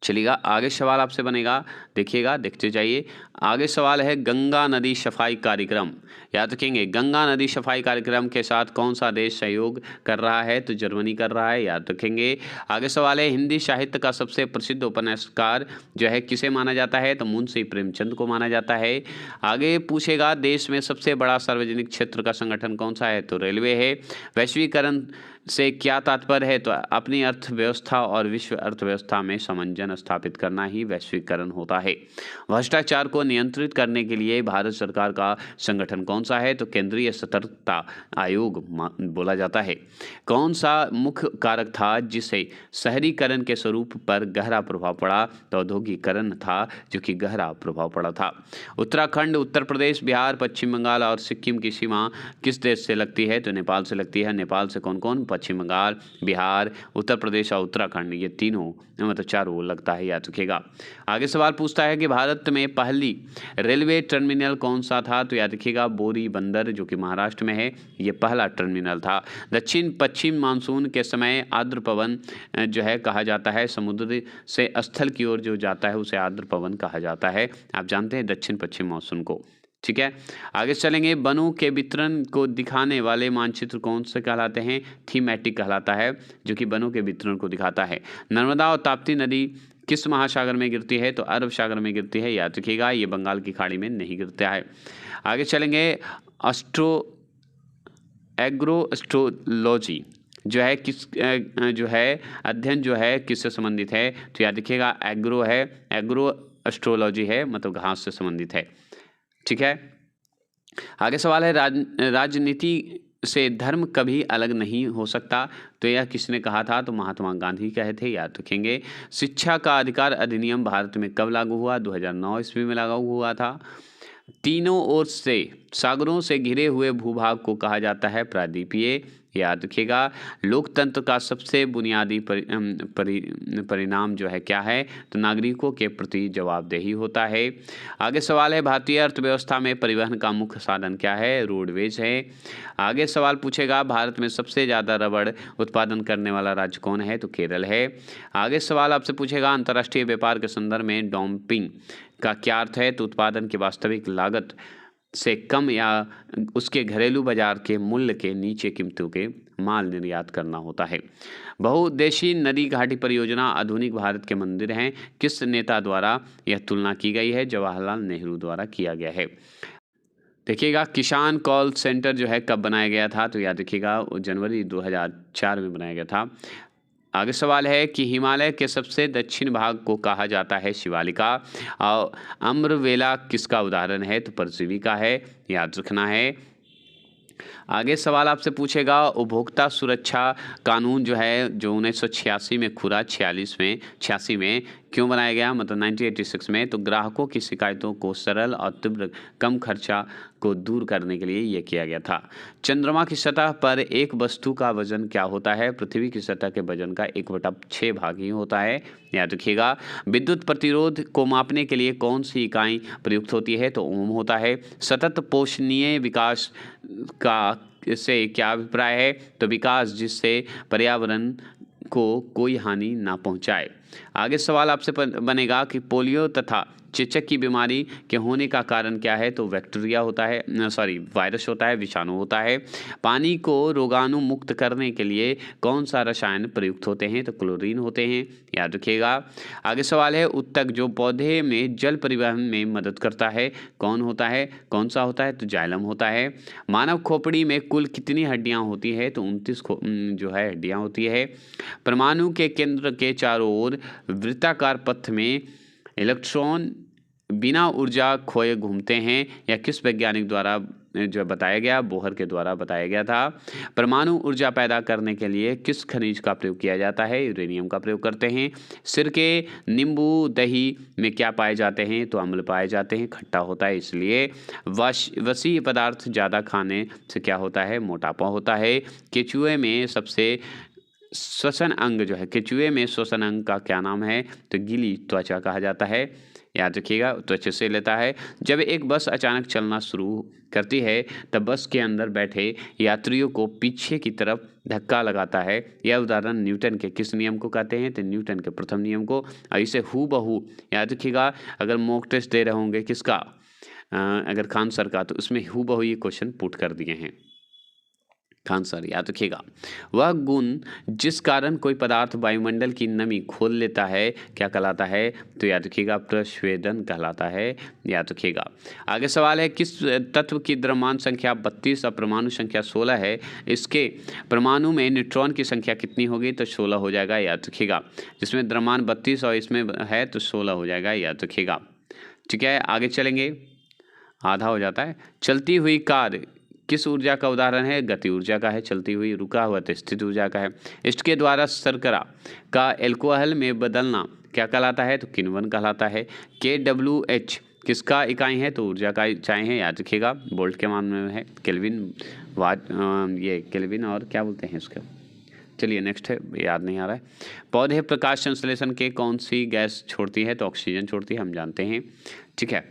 चलिएगा आगे सवाल आपसे बनेगा, देखिएगा देखते जाइए। आगे सवाल है गंगा नदी सफाई कार्यक्रम, याद रखेंगे। गंगा नदी सफाई कार्यक्रम के साथ कौन सा देश सहयोग कर रहा है, तो जर्मनी कर रहा है, याद रखेंगे। आगे सवाल है हिंदी साहित्य का सबसे प्रसिद्ध उपन्यासकार जो है किसे माना जाता है, तो मुंशी प्रेमचंद को माना जाता है। आगे पूछेगा देश में सबसे बड़ा सार्वजनिक क्षेत्र का संगठन कौन सा है, तो रेलवे है। वैश्वीकरण से क्या तात्पर्य है, तो अपनी अर्थव्यवस्था और विश्व अर्थव्यवस्था में सामंजस्य स्थापित करना ही वैश्वीकरण होता है। भ्रष्टाचार को नियंत्रित करने के लिए भारत सरकार का संगठन कौन सा है? तो केंद्रीय सतर्कता आयोग बोला जाता है। कौन सा मुख्य कारक था जिससे शहरीकरण के स्वरूप पर गहरा प्रभाव पड़ा? तो औद्योगिकरण था, जो कि गहरा प्रभाव पड़ा था। उत्तराखंड, उत्तर प्रदेश, बिहार, पश्चिम बंगाल और सिक्किम की सीमा किस देश से लगती है? तो नेपाल से लगती है। नेपाल से कौन कौन? पश्चिम बंगाल, बिहार, उत्तर प्रदेश और उत्तराखंड, ये तीनों मतलब चारों लगता है, याद रखिएगा। आगे सवाल पूछता है कि भारत में पहली रेलवे टर्मिनल कौन सा था? तो याद रखिएगा बोरी बंदर, जो कि महाराष्ट्र में है, ये पहला टर्मिनल था। दक्षिण पश्चिम मानसून के समय आर्द्र पवन जो है कहा जाता है, समुद्र से स्थल की ओर जो जाता है उसे आर्द्र पवन कहा जाता है। आप जानते हैं दक्षिण पश्चिम मानसून को, ठीक है। आगे चलेंगे। वनों के वितरण को दिखाने वाले मानचित्र कौन से कहलाते हैं? थीमेटिक कहलाता है, जो कि वनों के वितरण को दिखाता है। नर्मदा और ताप्ती नदी किस महासागर में गिरती है? तो अरब सागर में गिरती है, याद रखिएगा। ये बंगाल की खाड़ी में नहीं गिरता है। आगे चलेंगे। एग्रोएस्ट्रोलॉजी जो है किस जो है अध्ययन जो है किससे संबंधित है? तो याद रखिएगा एग्रो है, एग्रोएस्ट्रोलॉजी है, मतलब घास से संबंधित है, ठीक है। आगे सवाल है राजनीति से धर्म कभी अलग नहीं हो सकता, तो यह किसने कहा था? तो महात्मा गांधी कहे थे, याद रखेंगे। शिक्षा का अधिकार अधिनियम भारत में कब लागू हुआ? 2009 ईस्वी में लागू हुआ था। तीनों ओर से सागरों से घिरे हुए भूभाग को कहा जाता है प्रायद्वीपीय, याद रखिएगा। लोकतंत्र का सबसे बुनियादी परिणाम जो है क्या है? तो नागरिकों के प्रति जवाबदेही होता है। आगे सवाल है भारतीय अर्थव्यवस्था में परिवहन का मुख्य साधन क्या है? रोडवेज है। आगे सवाल पूछेगा भारत में सबसे ज़्यादा रबड़ उत्पादन करने वाला राज्य कौन है? तो केरल है। आगे सवाल आपसे पूछेगा अंतर्राष्ट्रीय व्यापार के संदर्भ में डंपिंग का क्या अर्थ है? तो उत्पादन की वास्तविक लागत से कम या उसके घरेलू बाजार के मूल्य के नीचे कीमतों के माल निर्यात करना होता है। बहुउद्देशीय नदी घाटी परियोजना आधुनिक भारत के मंदिर हैं, किस नेता द्वारा यह तुलना की गई है? जवाहरलाल नेहरू द्वारा किया गया है। देखिएगा किसान कॉल सेंटर जो है कब बनाया गया था? तो याद रखिएगा जनवरी 2004 में बनाया गया था। आगे सवाल है कि हिमालय के सबसे दक्षिण भाग को कहा जाता है शिवालिका, और अम्रवेला किसका उदाहरण है? तो परजीवी का है, याद रखना है। आगे सवाल आपसे पूछेगा उपभोक्ता सुरक्षा कानून जो है जो 1986 में खुरा 86 में क्यों बनाया गया? मतलब 1986 में। तो ग्राहकों की शिकायतों को सरल और तीव्र कम खर्चा को दूर करने के लिए यह किया गया था। चंद्रमा की सतह पर एक वस्तु का वजन क्या होता है? पृथ्वी की सतह के वजन का 1/6 भाग ही होता है, याद रखिएगा। विद्युत प्रतिरोध को मापने के लिए कौन सी इकाई प्रयुक्त होती है? तो ओम होता है। सतत पोषणीय विकास का इससे क्या अभिप्राय है? तो विकास जिससे पर्यावरण को कोई हानि ना पहुंचाए। आगे सवाल आपसे बनेगा कि पोलियो तथा चेचक की बीमारी के होने का कारण क्या है? तो बैक्टीरिया होता है, वायरस होता है, विषाणु होता है। पानी को रोगाणु मुक्त करने के लिए कौन सा रसायन प्रयुक्त होते हैं? तो क्लोरीन होते हैं, याद रखिएगा। आगे सवाल है उत्तक जो पौधे में जल परिवहन में मदद करता है कौन होता है? कौन सा होता है? तो जाइलम होता है। मानव खोपड़ी में कुल कितनी हड्डियां होती है? तो 29 जो है हड्डियां होती है। परमाणु के केंद्र के चारों ओर वृत्ताकार पथ में इलेक्ट्रॉन बिना ऊर्जा खोए घूमते हैं, या किस वैज्ञानिक द्वारा जो बताया गया? बोहर के द्वारा बताया गया था। परमाणु ऊर्जा पैदा करने के लिए किस खनिज का प्रयोग किया जाता है? यूरेनियम का प्रयोग करते हैं। सिरके, नींबू, दही में क्या पाए जाते हैं? तो अम्ल पाए जाते हैं, खट्टा होता है, इसलिए वसी पदार्थ ज़्यादा खाने से क्या होता है? मोटापा होता है। केचुए में सबसे श्वसन अंग जो है, केचुए में श्वसन अंग का क्या नाम है? तो गीली त्वचा कहा जाता है, याद रखिएगा, त्वचा से लेता है। जब एक बस अचानक चलना शुरू करती है तब बस के अंदर बैठे यात्रियों को पीछे की तरफ धक्का लगाता है। यह उदाहरण न्यूटन के किस नियम को कहते हैं? तो न्यूटन के प्रथम नियम को। और इसे हूबहू याद रखिएगा, अगर मॉक टेस्ट दे रहे होंगे किसका अगर खान सर का, तो उसमें हूबहू ये क्वेश्चन पुट कर दिए हैं खान सर, याद रखिएगा। वह गुण जिस कारण कोई पदार्थ वायुमंडल की नमी खोल लेता है क्या कहलाता है? तो याद रखिएगा प्रस्वेदन कहलाता है, याद रखिएगा। आगे सवाल है किस तत्व की द्रव्यमान संख्या 32 और परमाणु संख्या 16 है? इसके परमाणु में न्यूट्रॉन की संख्या कितनी होगी? तो 16 हो जाएगा, याद रखिएगा। जिसमें द्रव्यमान 32 और इसमें है तो 16 हो जाएगा, याद रखिएगा। ठीक है, आगे चलेंगे, आधा हो जाता है। चलती हुई कार किस ऊर्जा का उदाहरण है? गति ऊर्जा का है चलती हुई। रुका हुआ तो स्थिर ऊर्जा का है। इष्ट के द्वारा शर्करा का अल्कोहल में बदलना क्या कहलाता है? तो किण्वन कहलाता है। KWH किसका इकाई है? तो ऊर्जा का इकाई है, याद रखिएगा, वोल्ट के मान में है। केल्विन, वाट, ये केल्विन और क्या बोलते हैं इसका, चलिए नेक्स्ट है, याद नहीं आ रहा है। पौधे प्रकाश संश्लेषण के कौन सी गैस छोड़ती है? तो ऑक्सीजन छोड़ती है, हम जानते हैं। ठीक है,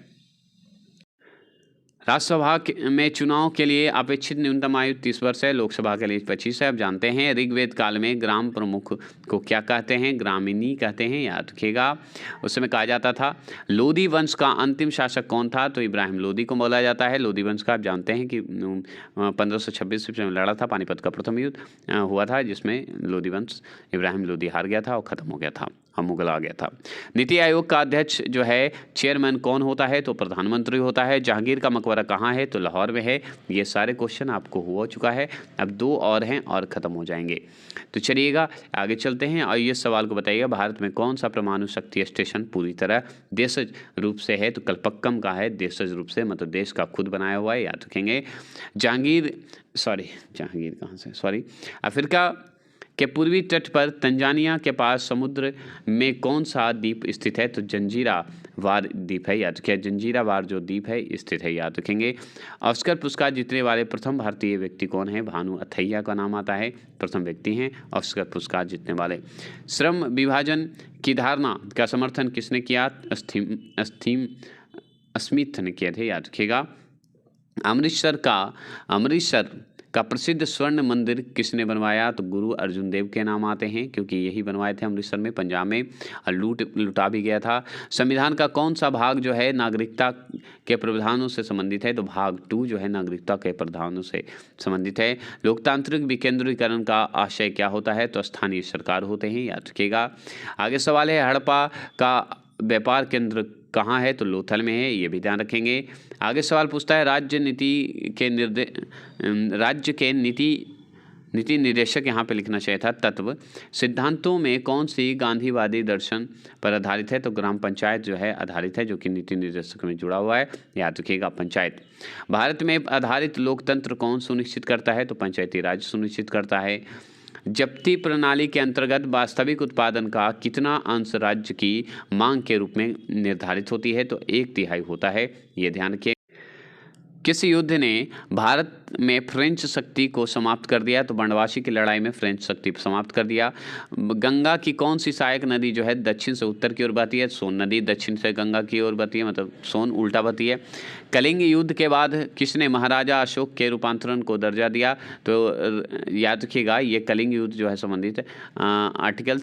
राज्यसभा में चुनाव के लिए अपेक्षित न्यूनतम आयु 30 वर्ष है, लोकसभा के लिए 25 है। अब जानते हैं ऋग्वेद काल में ग्राम प्रमुख को क्या कहते हैं? ग्रामिणी कहते हैं, याद रखिएगा। उस समय कहा जाता था। लोदी वंश का अंतिम शासक कौन था? तो इब्राहिम लोदी को बोला जाता है। लोदी वंश का आप जानते हैं कि 1526 में लड़ा था, पानीपत का प्रथम युद्ध हुआ था, जिसमें लोदी वंश, इब्राहिम लोदी हार गया था और ख़त्म हो गया था, मुगल आ गया था। नीति आयोग का अध्यक्ष जो है चेयरमैन कौन होता है? तो प्रधानमंत्री होता है। जहांगीर का मकबरा कहाँ है? तो लाहौर में है। ये सारे क्वेश्चन आपको हो चुका है, अब 2 और हैं और ख़त्म हो जाएंगे। तो चलिएगा आगे चलते हैं और ये सवाल को बताइएगा, भारत में कौन सा परमाणु शक्ति स्टेशन पूरी तरह देशज रूप से है? तो कलपक्कम का है, देशज रूप से, मतलब देश का खुद बनाया हुआ है, याद रखेंगे। जहांगीर कहाँ से, अफ्रीका के पूर्वी तट पर तंजानिया के पास समुद्र में कौन सा द्वीप स्थित है? तो जंजीरावार द्वीप है, याद रखिए। जंजीरावार जो द्वीप है स्थित है, याद रखेंगे। ऑस्कर पुरस्कार जीतने वाले प्रथम भारतीय व्यक्ति कौन है? भानु अथैया का नाम आता है, प्रथम व्यक्ति हैं ऑस्कर पुरस्कार जीतने वाले। श्रम विभाजन की धारणा का समर्थन किसने किया? स्मिथ ने किए थे, याद रखिएगा। अमृतसर का प्रसिद्ध स्वर्ण मंदिर किसने बनवाया? तो गुरु अर्जुन देव के नाम आते हैं, क्योंकि यही बनवाए थे अमृतसर में, पंजाब में, और लूटा भी गया था। संविधान का कौन सा भाग जो है नागरिकता के प्रावधानों से संबंधित है? तो भाग 2 जो है नागरिकता के प्रावधानों से संबंधित है। लोकतांत्रिक विकेंद्रीकरण का आशय क्या होता है? तो स्थानीय सरकार होते हैं, याद रखिएगा। आगे सवाल है, हड़प्पा का व्यापार केंद्र कहाँ है? तो लोथल में है, ये भी ध्यान रखेंगे। आगे सवाल पूछता है, राज्य के नीति निर्देशक, यहाँ पे लिखना चाहिए था तत्व सिद्धांतों में कौन सी गांधीवादी दर्शन पर आधारित है? तो ग्राम पंचायत जो है आधारित है, जो कि नीति निर्देशक में जुड़ा हुआ है, याद रखिएगा, पंचायत। भारत में आधारित लोकतंत्र कौन सुनिश्चित करता है? तो पंचायती राज सुनिश्चित करता है। जब्ती प्रणाली के अंतर्गत वास्तविक उत्पादन का कितना अंश राज्य की मांग के रूप में निर्धारित होती है? तो 1/3 होता है, ये ध्यान रखिए। किस युद्ध ने भारत में फ्रेंच शक्ति को समाप्त कर दिया? तो बंडवासी की लड़ाई में फ्रेंच शक्ति समाप्त कर दिया। गंगा की कौन सी सहायक नदी जो है दक्षिण से उत्तर की ओर बहती है? सोन नदी दक्षिण से गंगा की ओर बहती है, मतलब सोन उल्टा बहती है। कलिंग युद्ध के बाद किसने महाराजा अशोक के रूपांतरण को दर्जा दिया? तो याद रखिएगा, ये कलिंग युद्ध जो है संबंधित आर्टिकल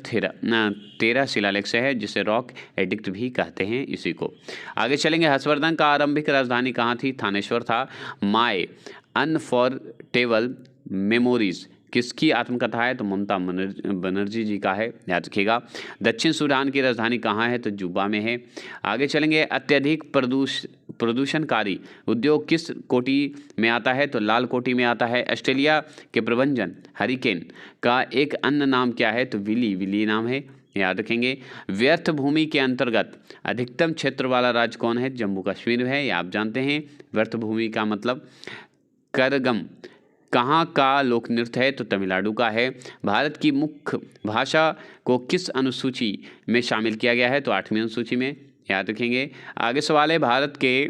13 शिलालेख से है, जिसे रॉक एडिक्ट भी कहते हैं इसी को। आगे चलेंगे, हर्षवर्धन का आरंभिक राजधानी कहाँ थी? थानेश्वर था। माय अनफॉरगेटेबल मेमोरीज किसकी आत्मकथा है? तो ममता बनर्जी जी का है, याद रखिएगा। दक्षिण सूडान की राजधानी कहाँ है? तो जुब्बा में है। आगे चलेंगे, अत्यधिक प्रदूषणकारी उद्योग किस कोटि में आता है? तो लाल कोटि में आता है। ऑस्ट्रेलिया के प्रबंधन हरिकेन का एक अन्य नाम क्या है? तो विली नाम है, याद रखेंगे। व्यर्थ भूमि के अंतर्गत अधिकतम क्षेत्र वाला राज्य कौन है? जम्मू कश्मीर है, ये आप जानते हैं। व्यर्थ भूमि का मतलब करगम कहाँ का लोक नृत्य है? तो तमिलनाडु का है। भारत की मुख्य भाषा को किस अनुसूची में शामिल किया गया है? तो 8वीं अनुसूची में, याद रखेंगे। आगे सवाल है, भारत के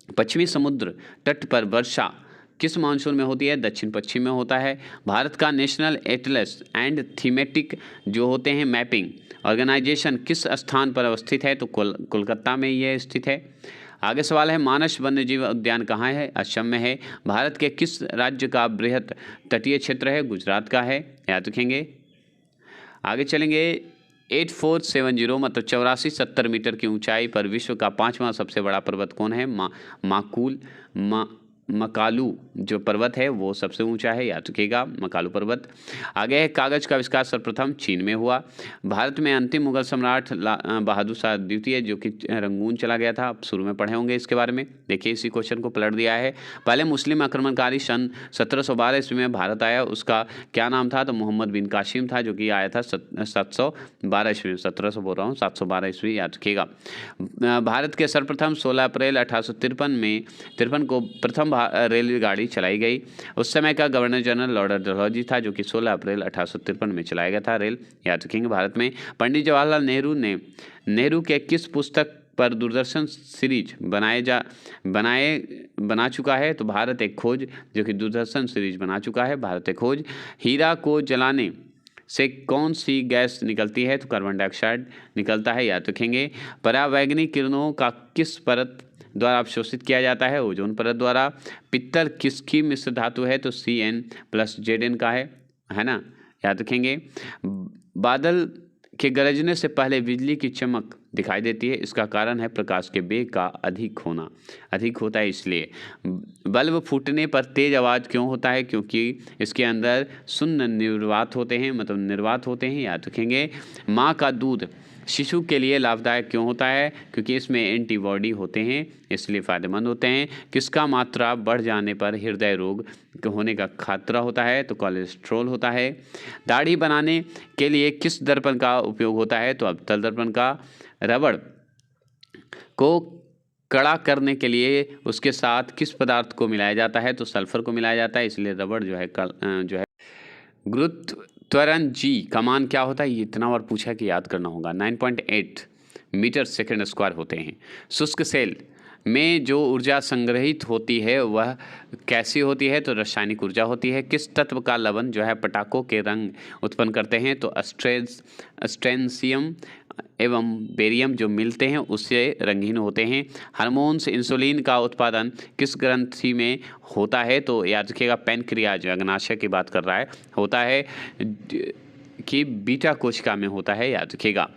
पश्चिमी समुद्र तट पर वर्षा किस मानसून में होती है? दक्षिण पश्चिम में होता है। भारत का नेशनल एटलस एंड थीमेटिक जो होते हैं मैपिंग ऑर्गेनाइजेशन किस स्थान पर अवस्थित है? तो कोलकाता में ये स्थित है। आगे सवाल है, मानस वन्यजीव उद्यान कहाँ है? असम में है। भारत के किस राज्य का बृहत तटीय क्षेत्र है? गुजरात का है, याद रखेंगे। आगे चलेंगे, 8470 मतलब 8470 मीटर की ऊंचाई पर विश्व का 5वां सबसे बड़ा पर्वत कौन है? मकालू जो पर्वत है वो सबसे ऊंचा है, याद रखिएगा मकालू पर्वत। आगे है कागज का आविष्कार सर्वप्रथम चीन में हुआ। भारत में अंतिम मुगल सम्राट बहादुर शाह द्वितीय जो कि रंगून चला गया था, आप शुरू में पढ़े होंगे इसके बारे में। देखिए इसी क्वेश्चन को पलट दिया है। पहले मुस्लिम आक्रमणकारी सन 1712 ईस्वी में भारत आया, उसका क्या नाम था? तो मोहम्मद बिन कासिम था, जो कि आया था 712 ईस्वी में। 1700 बोल रहा हूँ, 712 ईस्वी, याद रखिएगा। भारत के सर्वप्रथम 16 अप्रैल 1853 को प्रथम रेलगाड़ी चलाई गई। उस समय का गवर्नर जनरल लॉर्ड डलहौजी था, जो कि 16 अप्रैल 1853 में चलाया गया था रेल, याद रखेंगे। भारत में पंडित जवाहरलाल नेहरू ने नेहरू के किस पुस्तक पर दूरदर्शन सीरीज बना चुका है? तो भारत एक खोज, जो कि दूरदर्शन सीरीज बना चुका है, भारत एक खोज। हीरा को जलाने से कौन सी गैस निकलती है? तो कार्बन डाइऑक्साइड निकलता है, याद रखेंगे। परावैंगनी किरणों का किस परत द्वारा अवशोषित किया जाता है? ओजोन परत द्वारा। पित्तल किसकी मिश्र धातु है? तो Cn+Zn का है ना, याद रखेंगे। बादल के गरजने से पहले बिजली की चमक दिखाई देती है, इसका कारण है प्रकाश के वेग का अधिक होता है इसलिए। बल्ब फूटने पर तेज आवाज़ क्यों होता है? क्योंकि इसके अंदर शून्य निर्वात होते हैं, याद रखेंगे। माँ का दूध शिशु के लिए लाभदायक क्यों होता है? क्योंकि इसमें एंटीबॉडी होते हैं, इसलिए फ़ायदेमंद होते हैं। किसका मात्रा बढ़ जाने पर हृदय रोग होने का खतरा होता है? तो कोलेस्ट्रॉल होता है। दाढ़ी बनाने के लिए किस दर्पण का उपयोग होता है? तो अवतल दर्पण का। रबड़ को कड़ा करने के लिए उसके साथ किस पदार्थ को मिलाया जाता है? तो सल्फर को मिलाया जाता है, इसलिए रबड़ जो है गुरुत्वाकर्षण जी का मान क्या होता है? ये इतना बार पूछा है कि याद करना होगा। 9.8 मीटर सेकंड स्क्वायर होते हैं। शुष्क सेल में जो ऊर्जा संग्रहित होती है वह कैसी होती है? तो रासायनिक ऊर्जा होती है। किस तत्व का लवण जो है पटाखों के रंग उत्पन्न करते हैं? तो स्ट्रेंशियम एवं बेरियम जो मिलते हैं उससे रंगीन होते हैं। हार्मोन्स इंसुलिन का उत्पादन किस ग्रंथि में होता है? तो याद रखिएगा पैनक्रियाज, अग्नाशय की बात कर रहा है, होता है कि बीटा कोशिका में होता है, याद रखिएगा।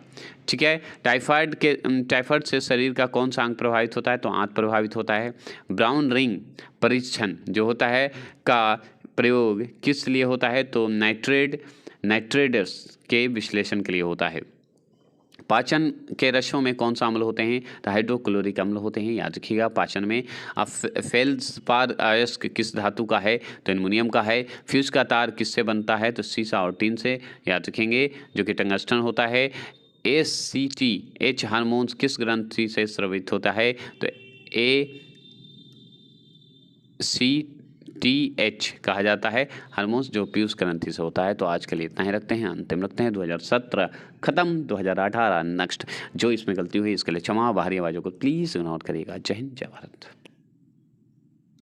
ठीक है। टाइफाइड से शरीर का कौन सा अंग प्रभावित होता है? तो आंत प्रभावित होता है। ब्राउन रिंग परीक्षण जो होता है का प्रयोग किस लिए होता है? तो नाइट्रेट्स के विश्लेषण के लिए होता है। पाचन के रसों में कौन सा अम्ल होते हैं? तो हाइड्रोक्लोरिक अम्ल होते हैं, याद रखिएगा। पाचन में फेल्सपार अयस्क किस धातु का है? तो एल्युमिनियम का है। फ्यूज का तार किससे बनता है? तो सीसा और टीन से, याद रखेंगे, जो कि टंगस्टन होता है। ACTH हार्मोन्स किस ग्रंथि से स्रावित होता है? तो ACTH कहा जाता है हार्मोन्स, जो पीयूष ग्रंथि से होता है। तो आज के लिए इतना ही रखते हैं, अंतिम रखते हैं। 2017 खत्म, 2018 नेक्स्ट। जो इसमें गलती हुई इसके लिए क्षमा। बाहरी आवाज़ों को प्लीज़ इग्नोर करिएगा। जय हिंद, जय भारत।